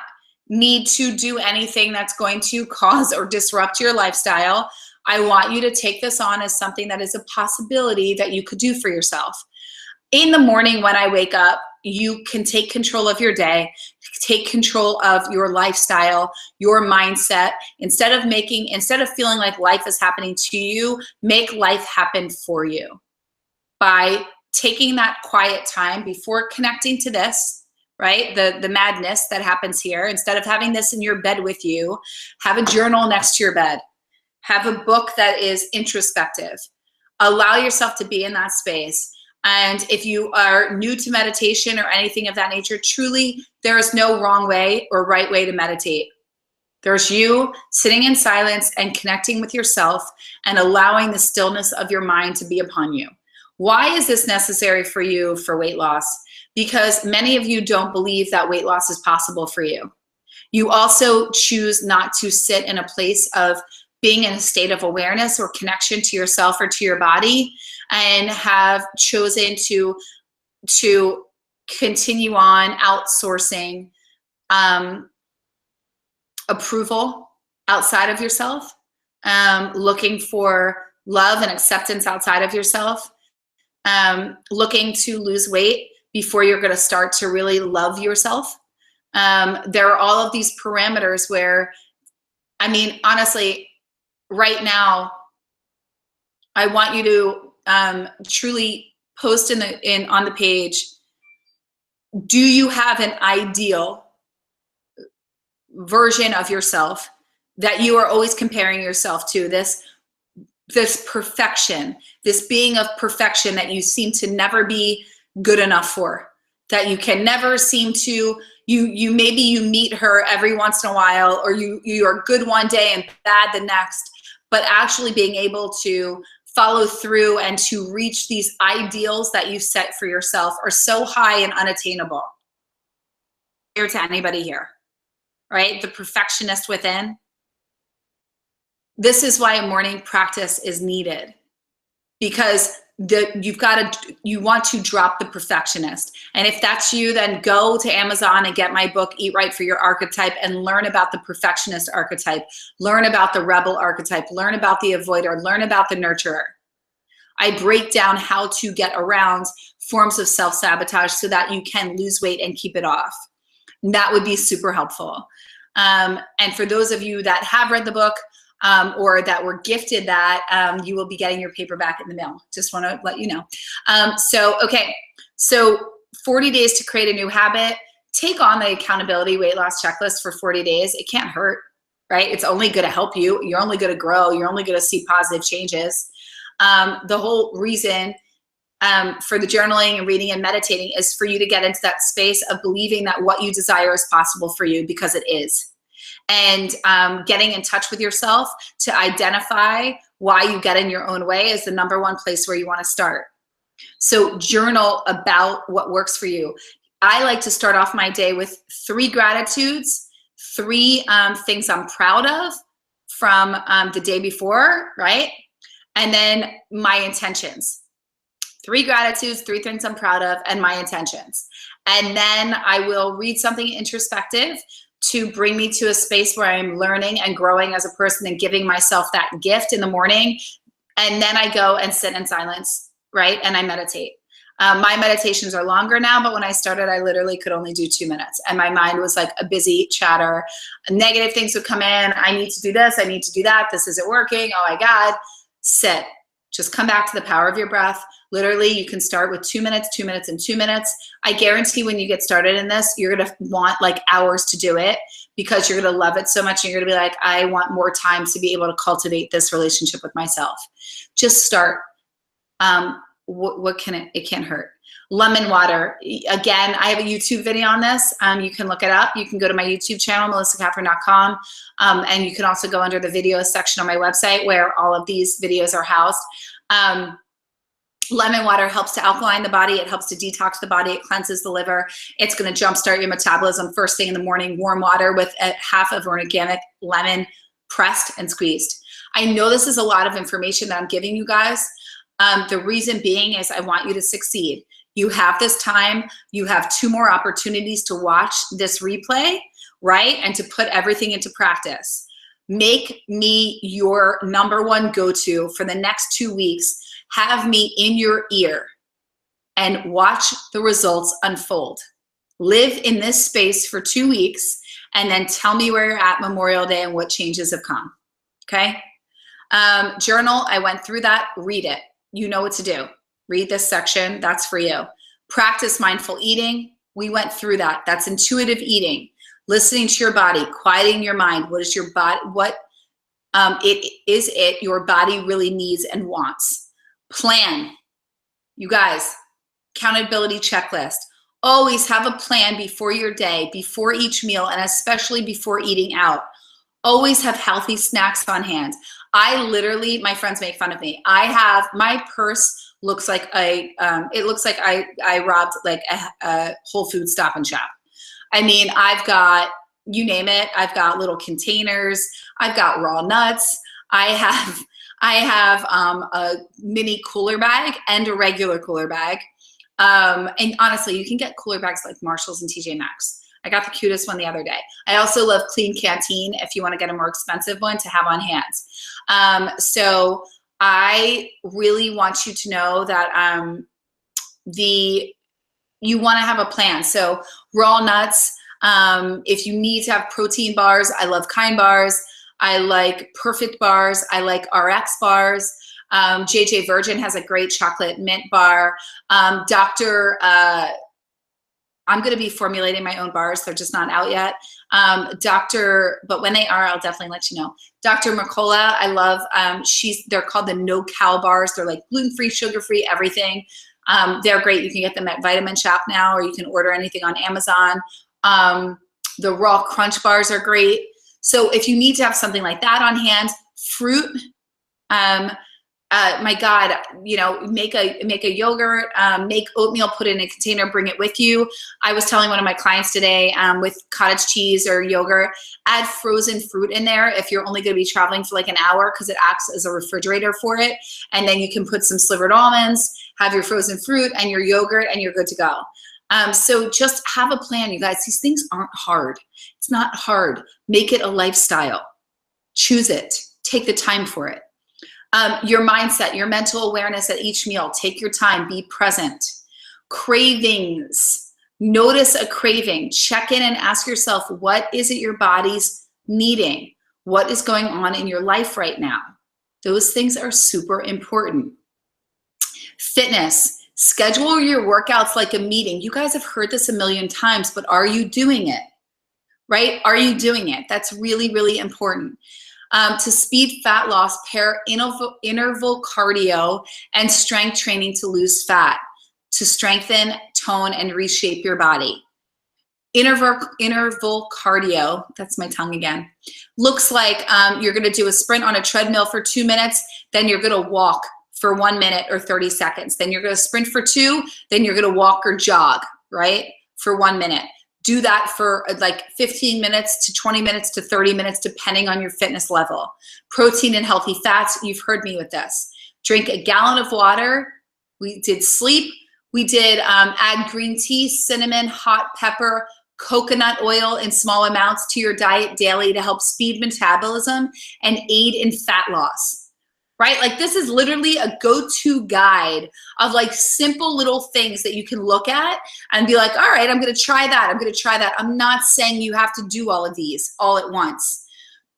need to do anything that's going to cause or disrupt your lifestyle. I want you to take this on as something that is a possibility that you could do for yourself. In the morning when I wake up, you can take control of your day, take control of your lifestyle, your mindset. Instead of feeling like life is happening to you, make life happen for you by taking that quiet time before connecting to this, right? The madness that happens here. Instead of having this in your bed with you, have a journal next to your bed. Have a book that is introspective. Allow yourself to be in that space. And if you are new to meditation or anything of that nature, truly, there is no wrong way or right way to meditate. There's you sitting in silence and connecting with yourself and allowing the stillness of your mind to be upon you. Why is this necessary for you for weight loss? Because many of you don't believe that weight loss is possible for you. You also choose not to sit in a place of being in a state of awareness or connection to yourself or to your body, and have chosen to continue on outsourcing approval outside of yourself, looking for love and acceptance outside of yourself, looking to lose weight before you're going to start to really love yourself. There are all of these parameters where, I mean, honestly, right now, I want you to truly post on the page, do you have an ideal version of yourself that you are always comparing yourself to? This perfection, this being of perfection that you seem to never be good enough for, that you can never seem to, maybe you meet her every once in a while, or you are good one day and bad the next, but actually being able to follow through and to reach these ideals that you set for yourself are so high and unattainable. Here to anybody here, right? The perfectionist within. This is why a morning practice is needed, because you want to drop the perfectionist. And if that's you, then go to Amazon and get my book, Eat Right for Your Archetype, and learn about the perfectionist archetype, learn about the rebel archetype, learn about the avoider, learn about the nurturer. I break down how to get around forms of self-sabotage so that you can lose weight and keep it off. And that would be super helpful. And for those of you that have read the book, or that were gifted that, you will be getting your paperback in the mail. Just want to let you know. So 40 days to create a new habit. Take on the accountability weight loss checklist for 40 days. It can't hurt, right? It's only going to help you. You're only going to grow. You're only going to see positive changes. The whole reason for the journaling and reading and meditating is for you to get into that space of believing that what you desire is possible for you, because it is. And getting in touch with yourself to identify why you get in your own way is the number one place where you want to start. So journal about what works for you. I like to start off my day with 3 gratitudes, 3 things I'm proud of from the day before, right? And then my intentions. 3 gratitudes, 3 things I'm proud of, and my intentions. And then I will read something introspective to bring me to a space where I'm learning and growing as a person and giving myself that gift in the morning. And then I go and sit in silence, right? And I meditate. My meditations are longer now, but when I started, I literally could only do 2 minutes. And my mind was like a busy chatter. Negative things would come in. I need to do this. I need to do that. This isn't working. Oh my God. Sit. Just come back to the power of your breath. Literally, you can start with 2 minutes, 2 minutes, and 2 minutes. I guarantee when you get started in this, you're going to want like hours to do it, because you're going to love it so much. And you're going to be like, I want more time to be able to cultivate this relationship with myself. Just start. What can it can't hurt. Lemon water. Again, I have a YouTube video on this. You can look it up. You can go to my YouTube channel, melissakathryn.com. And you can also go under the video section on my website where all of these videos are housed. Lemon water helps to alkaline the body. It helps to detox the body. It cleanses the liver. It's going to jumpstart your metabolism first thing in the morning. Warm water with half of an organic lemon pressed and squeezed. I know this is a lot of information that I'm giving you guys. The reason being is I want you to succeed. You have this time. You have 2 more opportunities to watch this replay, right? And to put everything into practice. Make me your #1 go-to for the next 2 weeks. Have me in your ear and watch the results unfold. Live in this space for 2 weeks and then tell me where you're at Memorial Day and what changes have come, okay? Journal, I went through that. Read it. You know what to do. Read this section. That's for you. Practice mindful eating. We went through that. That's intuitive eating. Listening to your body, quieting your mind. What is your body? What your body really needs and wants? Plan. You guys, accountability checklist. Always have a plan before your day, before each meal, and especially before eating out. Always have healthy snacks on hand. I literally, my friends make fun of me. I have, my purse looks like it looks like I robbed like a Whole Foods Stop and Shop. I mean, I've got, you name it. I've got little containers. I've got raw nuts. I have a mini cooler bag and a regular cooler bag. And honestly, you can get cooler bags like Marshalls and TJ Maxx. I got the cutest one the other day. I also love Clean Canteen if you want to get a more expensive one to have on hand. So I really want you to know that you want to have a plan. So raw nuts, if you need to have protein bars, I love Kind bars. I like Perfect bars. I like RX bars. JJ Virgin has a great chocolate mint bar. I'm going to be formulating my own bars. They're just not out yet. But when they are, I'll definitely let you know. Dr. Mercola, I love, they're called the no-cal bars. They're like gluten-free, sugar-free, everything. They're great. You can get them at Vitamin Shop now, or you can order anything on Amazon. The raw crunch bars are great. So if you need to have something like that on hand, fruit, my God, you know, make a yogurt, make oatmeal, put it in a container, bring it with you. I was telling one of my clients today, with cottage cheese or yogurt, add frozen fruit in there if you're only going to be traveling for like an hour, because it acts as a refrigerator for it. And then you can put some slivered almonds, have your frozen fruit and your yogurt, and you're good to go. So just have a plan, you guys. These things aren't hard. It's not hard. Make it a lifestyle. Choose it. Take the time for it. Your mindset, your mental awareness at each meal. Take your time. Be present. Cravings. Notice a craving. Check in and ask yourself, what is it your body's needing? What is going on in your life right now? Those things are super important. Fitness. Schedule your workouts like a meeting. You guys have heard this a million times, but are you doing it? Right? Are you doing it? That's really, really important. To speed fat loss, pair interval cardio and strength training to lose fat, to strengthen, tone, and reshape your body. Interval cardio, that's my tongue again, looks like you're going to do a sprint on a treadmill for 2 minutes, then you're going to walk for 1 minute or 30 seconds. Then you're going to sprint for 2, then you're going to walk or jog, right, for 1 minute. Do that for like 15 minutes to 20 minutes to 30 minutes, depending on your fitness level. Protein and healthy fats, you've heard me with this. Drink a gallon of water. We did sleep. We did add green tea, cinnamon, hot pepper, coconut oil in small amounts to your diet daily to help speed metabolism and aid in fat loss. Right? Like this is literally a go-to guide of like simple little things that you can look at and be like, all right, I'm going to try that. I'm going to try that. I'm not saying you have to do all of these all at once.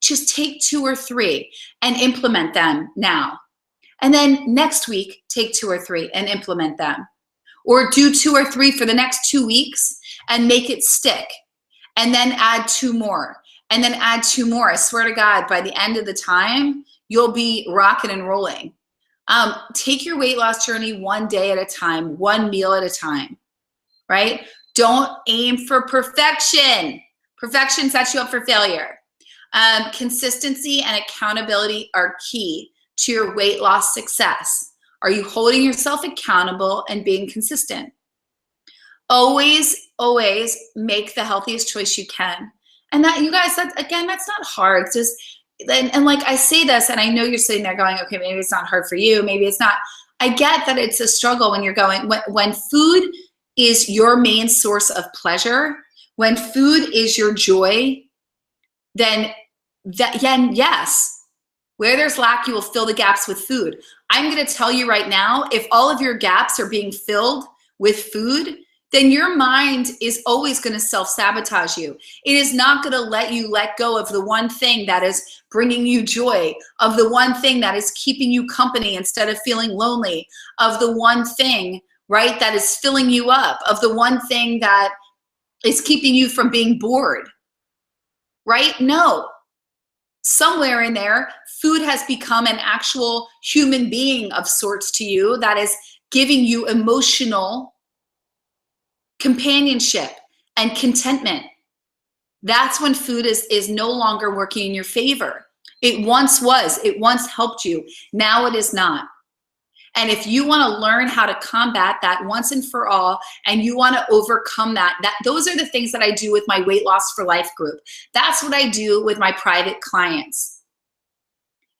Just take 2 or 3 and implement them now. And then next week, take 2 or 3 and implement them. Or do 2 or 3 for the next 2 weeks and make it stick. And then add 2 more. And then add 2 more. I swear to God, by the end of the time, you'll be rocking and rolling. Take your weight loss journey 1 day at a time, 1 meal at a time, right? Don't aim for perfection. Perfection sets you up for failure. Consistency and accountability are key to your weight loss success. Are you holding yourself accountable and being consistent? Always, always make the healthiest choice you can. And that, you guys, again, that's not hard. Just and like I say this, and I know you're sitting there going, okay, maybe it's not hard for you. Maybe it's not. I get that it's a struggle when you're going, when food is your main source of pleasure, when food is your joy, then yes, where there's lack, you will fill the gaps with food. I'm going to tell you right now, if all of your gaps are being filled with food, then your mind is always going to self-sabotage you. It is not going to let you let go of the one thing that is bringing you joy, of the one thing that is keeping you company instead of feeling lonely, of the one thing, right, that is filling you up, of the one thing that is keeping you from being bored, right? No. Somewhere in there, food has become an actual human being of sorts to you that is giving you emotional companionship and contentment. That's when food is no longer working in your favor. It once was. It once helped you. Now it is not. And if you want to learn how to combat that once and for all, and you want to overcome that, those are the things that I do with my Weight Loss for Life group. That's what I do with my private clients.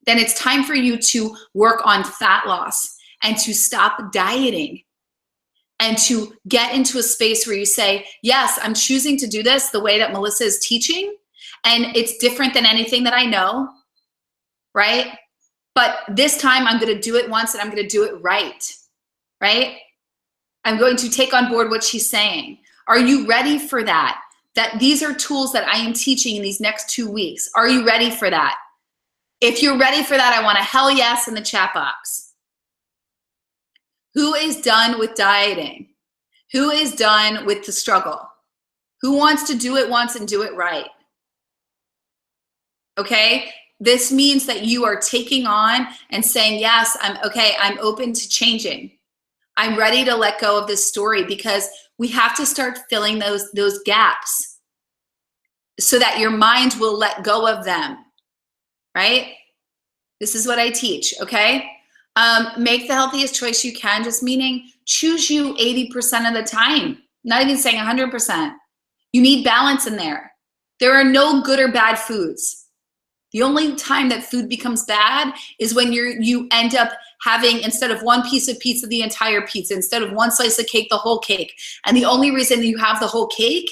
Then it's time for you to work on fat loss and to stop dieting and to get into a space where you say, yes, I'm choosing to do this the way that Melissa is teaching, and it's different than anything that I know, right? But this time I'm going to do it once and I'm going to do it right, right? I'm going to take on board what she's saying. Are you ready for that? That these are tools that I am teaching in these next 2 weeks. Are you ready for that? If you're ready for that, I want a hell yes in the chat box. Who is done with dieting? Who is done with the struggle? Who wants to do it once and do it right? Okay? This means that you are taking on and saying, yes, I'm open to changing. I'm ready to let go of this story, because we have to start filling those gaps so that your mind will let go of them, right? This is what I teach, okay? Make the healthiest choice you can, just meaning choose you 80% of the time, not even saying 100%. You need balance in there. There are no good or bad foods. The only time that food becomes bad is when you end up having, instead of one piece of pizza, the entire pizza, instead of one slice of cake, the whole cake. And the only reason that you have the whole cake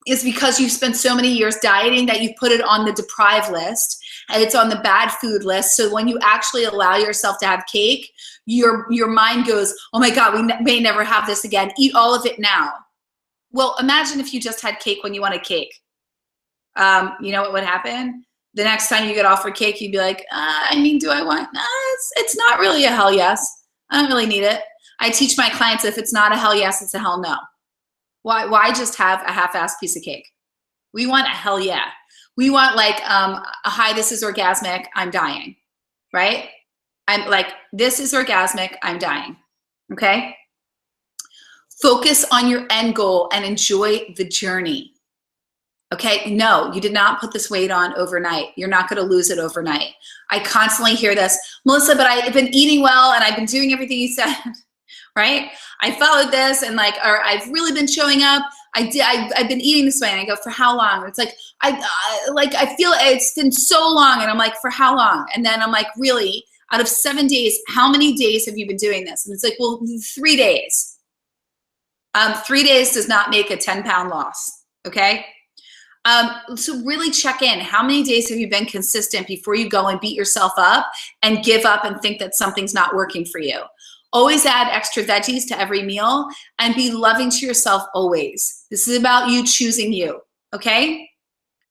is because you've spent so many years dieting that you've put it on the deprive list, and it's on the bad food list. So when you actually allow yourself to have cake, your mind goes, oh my God, we may never have this again. Eat all of it now. Well, imagine if you just had cake when you wanted cake. You know what would happen? The next time you get offered cake, you'd be like, do I want? It's not really a hell yes. I don't really need it. I teach my clients, if it's not a hell yes, it's a hell no. Why just have a half-assed piece of cake? We want a hell yeah. We want like, hi, this is orgasmic, I'm dying, right? I'm like, this is orgasmic, I'm dying, okay? Focus on your end goal and enjoy the journey. Okay, no, you did not put this weight on overnight. You're not gonna lose it overnight. I constantly hear this, Melissa, but I've been eating well and I've been doing everything you said, right? I followed this and or I've really been showing up. I've been eating this way, and I go, for how long? It's like, I feel it's been so long, and I'm like, for how long? And then I'm like, really, out of 7 days, how many days have you been doing this? And it's like, well, 3 days. 3 days does not make a 10-pound loss, okay? So really check in. How many days have you been consistent before you go and beat yourself up and give up and think that something's not working for you? Always add extra veggies to every meal and be loving to yourself always. This is about you choosing you, okay?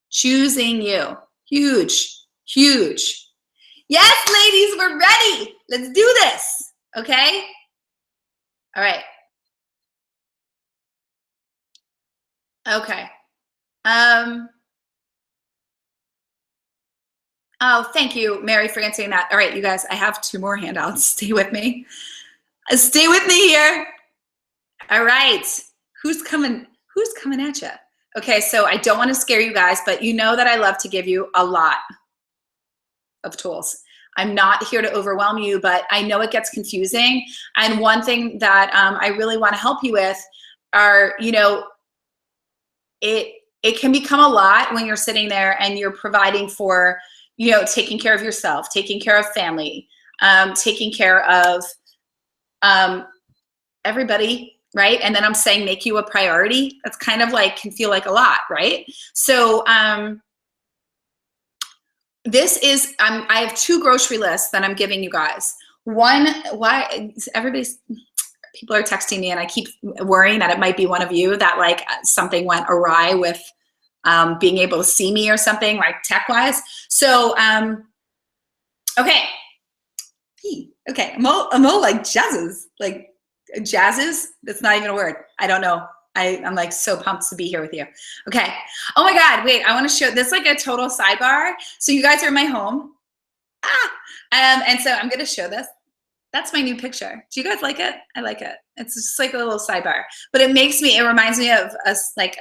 Choosing you. Huge, huge. Yes, ladies, we're ready. Let's do this, okay? All right. Okay. Oh, thank you, Mary, for answering that. All right, you guys, I have 2 more handouts. Stay with me. Stay with me here. All right. Who's coming at you? Okay, so I don't want to scare you guys, but you know that I love to give you a lot of tools. I'm not here to overwhelm you, but I know it gets confusing. And one thing that I really want to help you with are, it can become a lot when you're sitting there and you're providing for, taking care of yourself, taking care of family, taking care of everybody, right? And then I'm saying make you a priority. That's kind of like, can feel like a lot, right? So this is, I have 2 grocery lists that I'm giving you guys. One, people are texting me and I keep worrying that it might be one of you, that like something went awry with being able to see me or something, like tech-wise. So, okay. Okay, I'm all like jazzes, that's not even a word. I don't know. I'm like so pumped to be here with you. Okay. Oh my God, wait, I want to show this, like a total sidebar. So you guys are in my home. And so I'm going to show this. That's my new picture. Do you guys like it? I like it. It's just like a little sidebar, but it reminds me of us, like,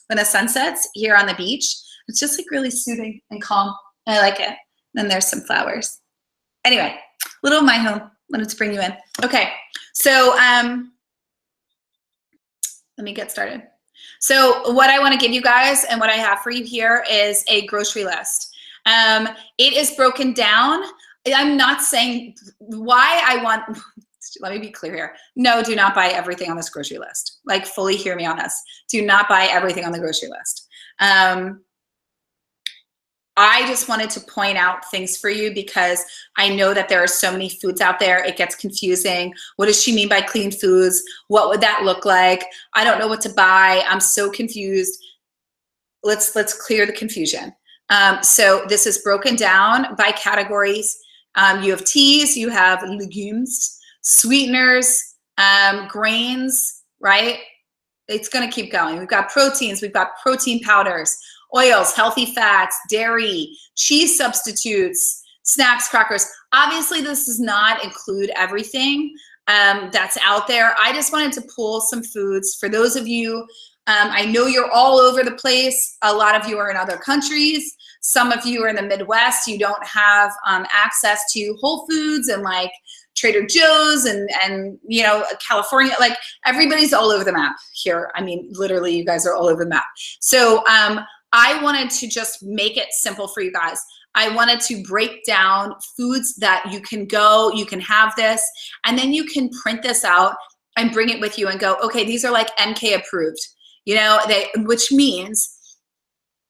when the sun sets here on the beach. It's just like really soothing and calm. I like it. Then there's some flowers. Anyway, little my home. Wanted to bring you in. Okay, so let me get started. So what I want to give you guys and what I have for you here is a grocery list. It is broken down. I'm not saying why I want, let me be clear here. No, do not buy everything on this grocery list. Like, fully hear me on this. Do not buy everything on the grocery list. I just wanted to point out things for you because I know that there are so many foods out there. It gets confusing. What does she mean by clean foods? What would that look like? I don't know what to buy. I'm so confused. Let's clear the confusion. So this is broken down by categories. You have teas, you have legumes, sweeteners, grains, right? It's gonna keep going. We've got proteins, we've got protein powders, oils, healthy fats, dairy, cheese substitutes, snacks, crackers. Obviously, this does not include everything that's out there. I just wanted to pull some foods for those of you. I know you're all over the place. A lot of you are in other countries. Some of you are in the Midwest. You don't have access to Whole Foods and like Trader Joe's and you know, California. Like, everybody's all over the map here. I mean, literally, you guys are all over the map. So I wanted to just make it simple for you guys. I wanted to break down foods that you can go, you can have this, and then you can print this out and bring it with you and go, okay, these are like MK approved, you know, which means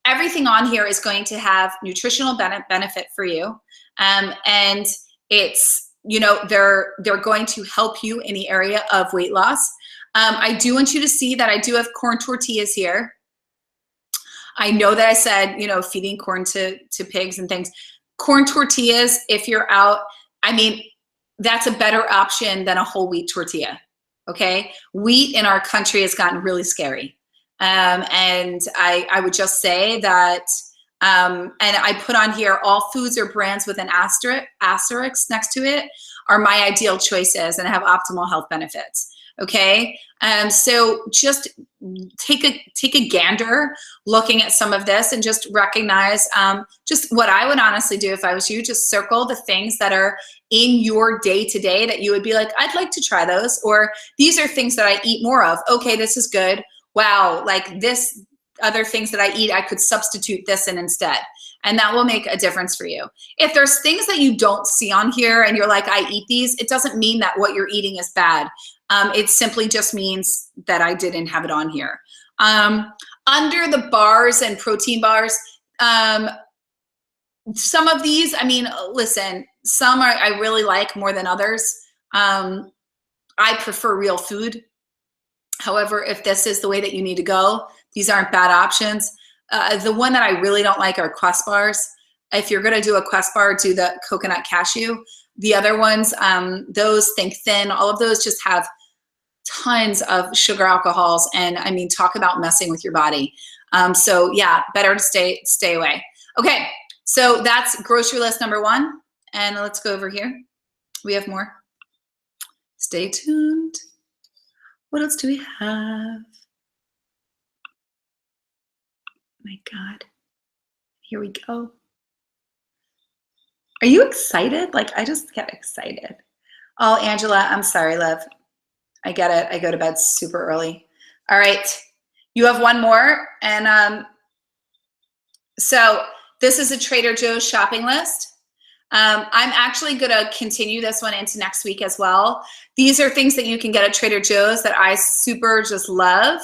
everything on here is going to have nutritional benefit for you. And it's, you know, they're going to help you in the area of weight loss. I do want you to see that I do have corn tortillas here. I know that I said, you know, feeding corn to pigs and things. Corn tortillas, if you're out, I mean, that's a better option than a whole wheat tortilla, okay? Wheat in our country has gotten really scary. And I would just say that, and I put on here, all foods or brands with an asterisk next to it are my ideal choices and have optimal health benefits. Okay, so just take a gander looking at some of this and just recognize just what I would honestly do if I was you. Just circle the things that are in your day-to-day that you would be like, I'd like to try those, or these are things that I eat more of. Okay, this is good. Wow, like this other things that I eat, I could substitute this in instead. And that will make a difference for you. If there's things that you don't see on here and you're like, I eat these, it doesn't mean that what you're eating is bad. It simply just means that I didn't have it on here. Under the bars and protein bars, some of these, I mean, listen, some I really like more than others. I prefer real food. However, if this is the way that you need to go, these aren't bad options. The one that I really don't like are Quest bars. If you're gonna do a Quest bar, do the coconut cashew. The other ones, those Think Thin, all of those just have tons of sugar alcohols. And I mean, talk about messing with your body. So yeah, better to stay away. Okay, so that's grocery list number one. And let's go over here. We have more. Stay tuned. What else do we have? My God, here we go. Are you excited? Like, I just get excited. Oh, Angela, I'm sorry, love. I get it. I go to bed super early. All right, you have one more. And so this is a Trader Joe's shopping list. I'm actually gonna continue this one into next week as well. These are things that you can get at Trader Joe's that I super just love.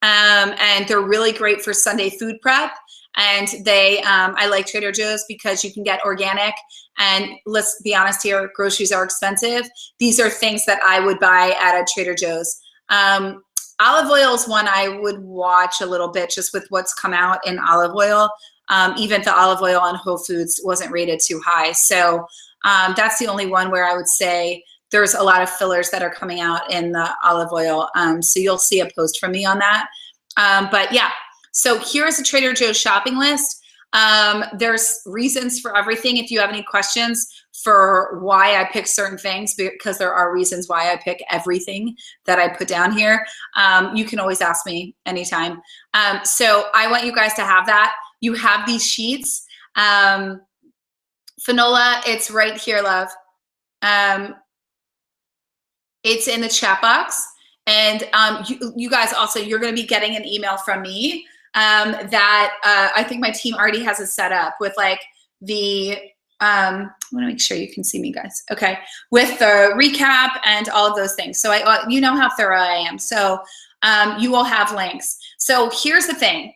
And they're really great for Sunday food prep. And I like Trader Joe's because you can get organic, and let's be honest here, groceries are expensive. These are things that I would buy at a Trader Joe's. Olive oil is one I would watch a little bit just with what's come out in olive oil. Even the olive oil on Whole Foods wasn't rated too high. So that's the only one where I would say there's a lot of fillers that are coming out in the olive oil. So you'll see a post from me on that. But yeah, so here's a Trader Joe's shopping list. There's reasons for everything. If you have any questions for why I pick certain things, because there are reasons why I pick everything that I put down here, you can always ask me anytime. So I want you guys to have that. You have these sheets. Finola, it's right here, love. It's in the chat box. And you guys also, you're going to be getting an email from me that I think my team already has it set up with like the, I want to make sure you can see me, guys. Okay. With the recap and all of those things. So you know how thorough I am. So you will have links. So here's the thing.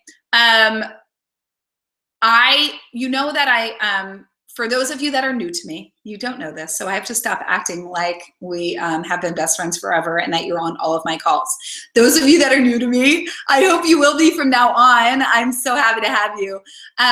You know that for those of you that are new to me, you don't know this, so I have to stop acting like we have been best friends forever and that you're on all of my calls. Those of you that are new to me, I hope you will be from now on. I'm so happy to have you.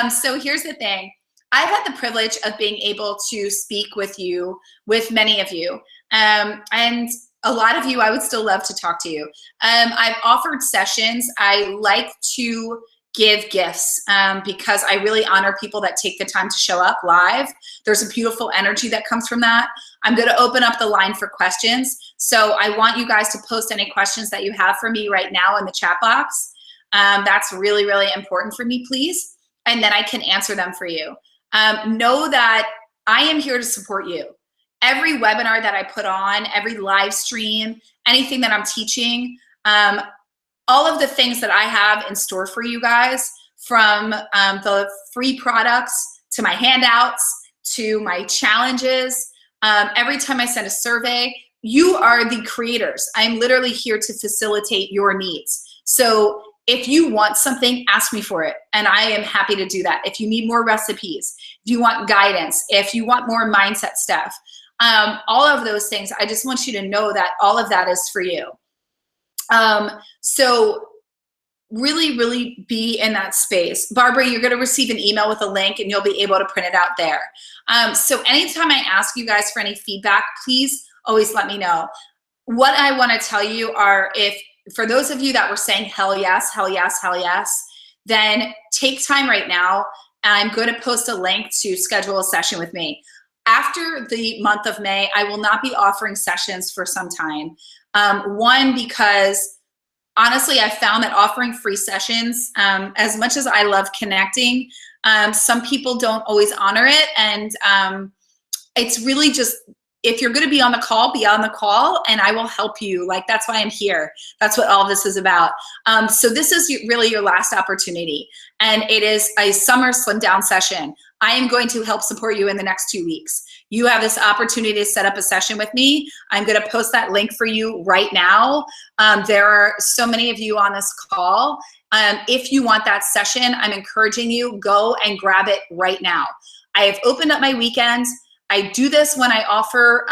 So here's the thing. I've had the privilege of being able to speak with you, with many of you, and a lot of you I would still love to talk to you. I've offered sessions. I like to give gifts because I really honor people that take the time to show up live. There's a beautiful energy that comes from that. I'm going to open up the line for questions. So I want you guys to post any questions that you have for me right now in the chat box. That's really, really important for me, please. And then I can answer them for you. Know that I am here to support you. Every webinar that I put on, every live stream, anything that I'm teaching, all of the things that I have in store for you guys, from the free products to my handouts to my challenges. Every time I send a survey, you are the creators. I'm literally here to facilitate your needs. So if you want something, ask me for it, and I am happy to do that. If you need more recipes, if you want guidance, if you want more mindset stuff, all of those things, I just want you to know that all of that is for you. So really, really be in that space. Barbara, you're going to receive an email with a link and you'll be able to print it out there. So anytime I ask you guys for any feedback, please always let me know. What I want to tell you are, for those of you that were saying hell yes, hell yes, hell yes, then take time right now. I'm going to post a link to schedule a session with me. After the month of May, I will not be offering sessions for some time. One, because honestly, I found that offering free sessions, as much as I love connecting, some people don't always honor it. And it's really just, if you're going to be on the call, be on the call, and I will help you. Like, that's why I'm here. That's what all this is about. So this is really your last opportunity. And it is a summer slim down session. I am going to help support you in the next 2 weeks. You have this opportunity to set up a session with me. I'm going to post that link for you right now. There are so many of you on this call. If you want that session, I'm encouraging you, go and grab it right now. I have opened up my weekends. I do this when I offer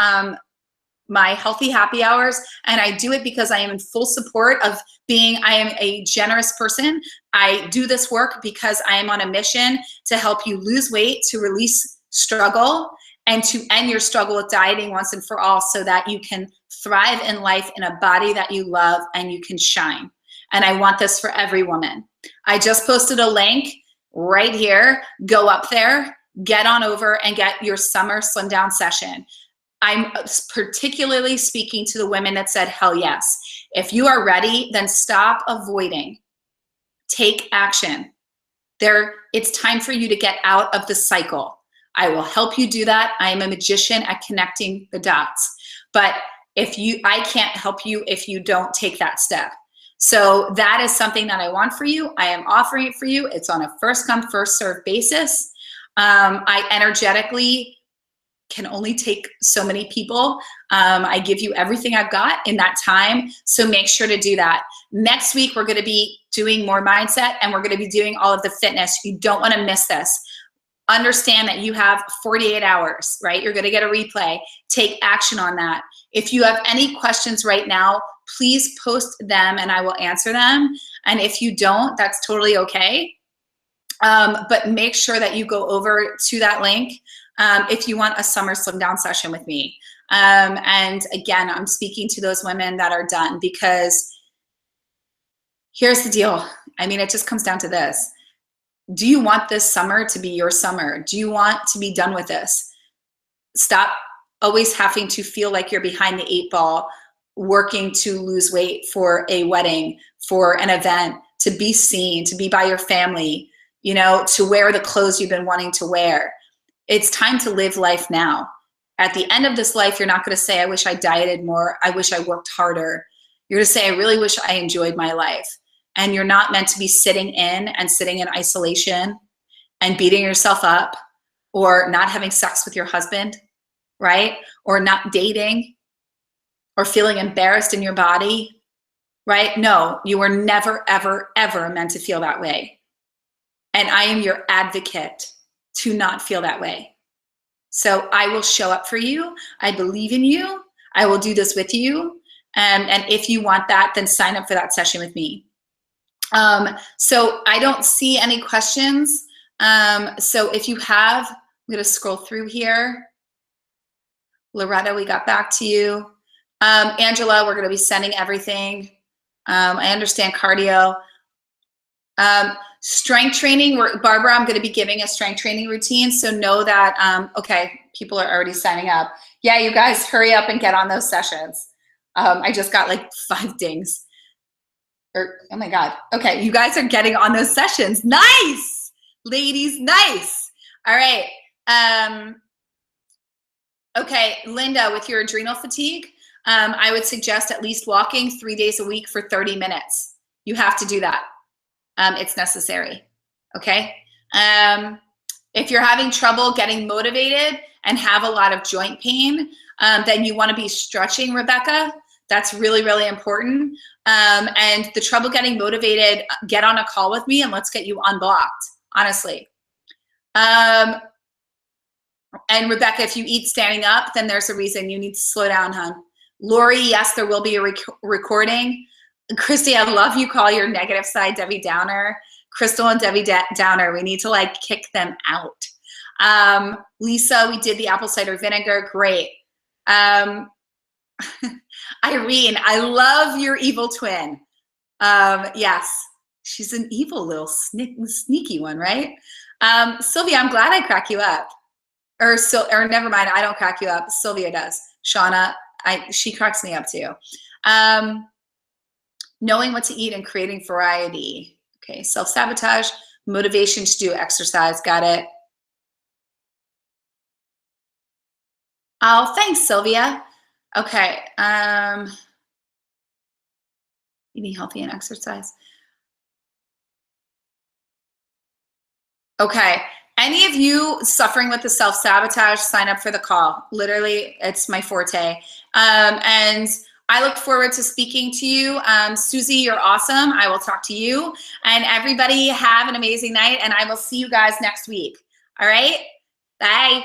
my healthy happy hours, and I do it because I am in full support of I am a generous person. I do this work because I am on a mission to help you lose weight, to release struggle, and to end your struggle with dieting once and for all, so that you can thrive in life in a body that you love and you can shine. And I want this for every woman. I just posted a link right here. Go up there, get on over and get your summer slim down session. I'm particularly speaking to the women that said hell yes. If you are ready, then stop avoiding. Take action. It's time for you to get out of the cycle. I will help you do that. I am a magician at connecting the dots. But I can't help you if you don't take that step. So that is something that I want for you. I am offering it for you. It's on a first come, first serve basis. I energetically can only take so many people. I give you everything I've got in that time. So make sure to do that. Next week, we're going to be doing more mindset, and we're going to be doing all of the fitness. You don't want to miss this. Understand that you have 48 hours, right? You're going to get a replay. Take action on that. If you have any questions right now, please post them and I will answer them. And if you don't, that's totally okay. But make sure that you go over to that link if you want a summer slim down session with me. And again, I'm speaking to those women that are done, because here's the deal. I mean, it just comes down to this. Do you want this summer to be your summer? Do you want to be done with this? Stop always having to feel like you're behind the 8 ball, working to lose weight for a wedding, for an event, to be seen, to be by your family, you know, to wear the clothes you've been wanting to wear. It's time to live life now. At the end of this life, you're not going to say, I wish I dieted more. I wish I worked harder. You're going to say, I really wish I enjoyed my life. And you're not meant to be sitting in isolation and beating yourself up, or not having sex with your husband, right? Or not dating, or feeling embarrassed in your body, right? No, you were never, ever, ever meant to feel that way. And I am your advocate to not feel that way. So I will show up for you. I believe in you. I will do this with you. And if you want that, then sign up for that session with me. So I don't see any questions. So if you have, I'm going to scroll through here. Loretta, we got back to you. Angela, we're going to be sending everything. I understand cardio. Strength training, Barbara, I'm going to be giving a strength training routine. So know that, okay, people are already signing up. Yeah, you guys hurry up and get on those sessions. I just got like 5 dings. Oh my God. Okay, you guys are getting on those sessions. Nice, ladies, nice. All right. Okay, Linda, with your adrenal fatigue, I would suggest at least walking 3 days a week for 30 minutes. You have to do that. It's necessary, okay? If you're having trouble getting motivated and have a lot of joint pain, then you wanna be stretching, Rebecca. That's really, really important. And the trouble getting motivated, get on a call with me and let's get you unblocked, honestly. And Rebecca, if you eat standing up, then there's a reason you need to slow down, hon. Lori, yes, there will be a recording. Christy, I love you call your negative side Debbie Downer. Crystal and Debbie Downer, we need to like kick them out. Lisa, we did the apple cider vinegar, great. Irene, I love your evil twin. Yes, she's an evil little sneaky one, right? Sylvia, I'm glad I crack you up. Or never mind, I don't crack you up. Sylvia does. Shauna, she cracks me up too. Knowing what to eat and creating variety. Okay, self-sabotage, motivation to do exercise, got it. Oh, thanks, Sylvia. Okay, eating healthy and exercise. Okay, any of you suffering with the self-sabotage, sign up for the call. Literally, it's my forte. And I look forward to speaking to you. Susie, you're awesome. I will talk to you. And everybody have an amazing night, and I will see you guys next week. All right? Bye.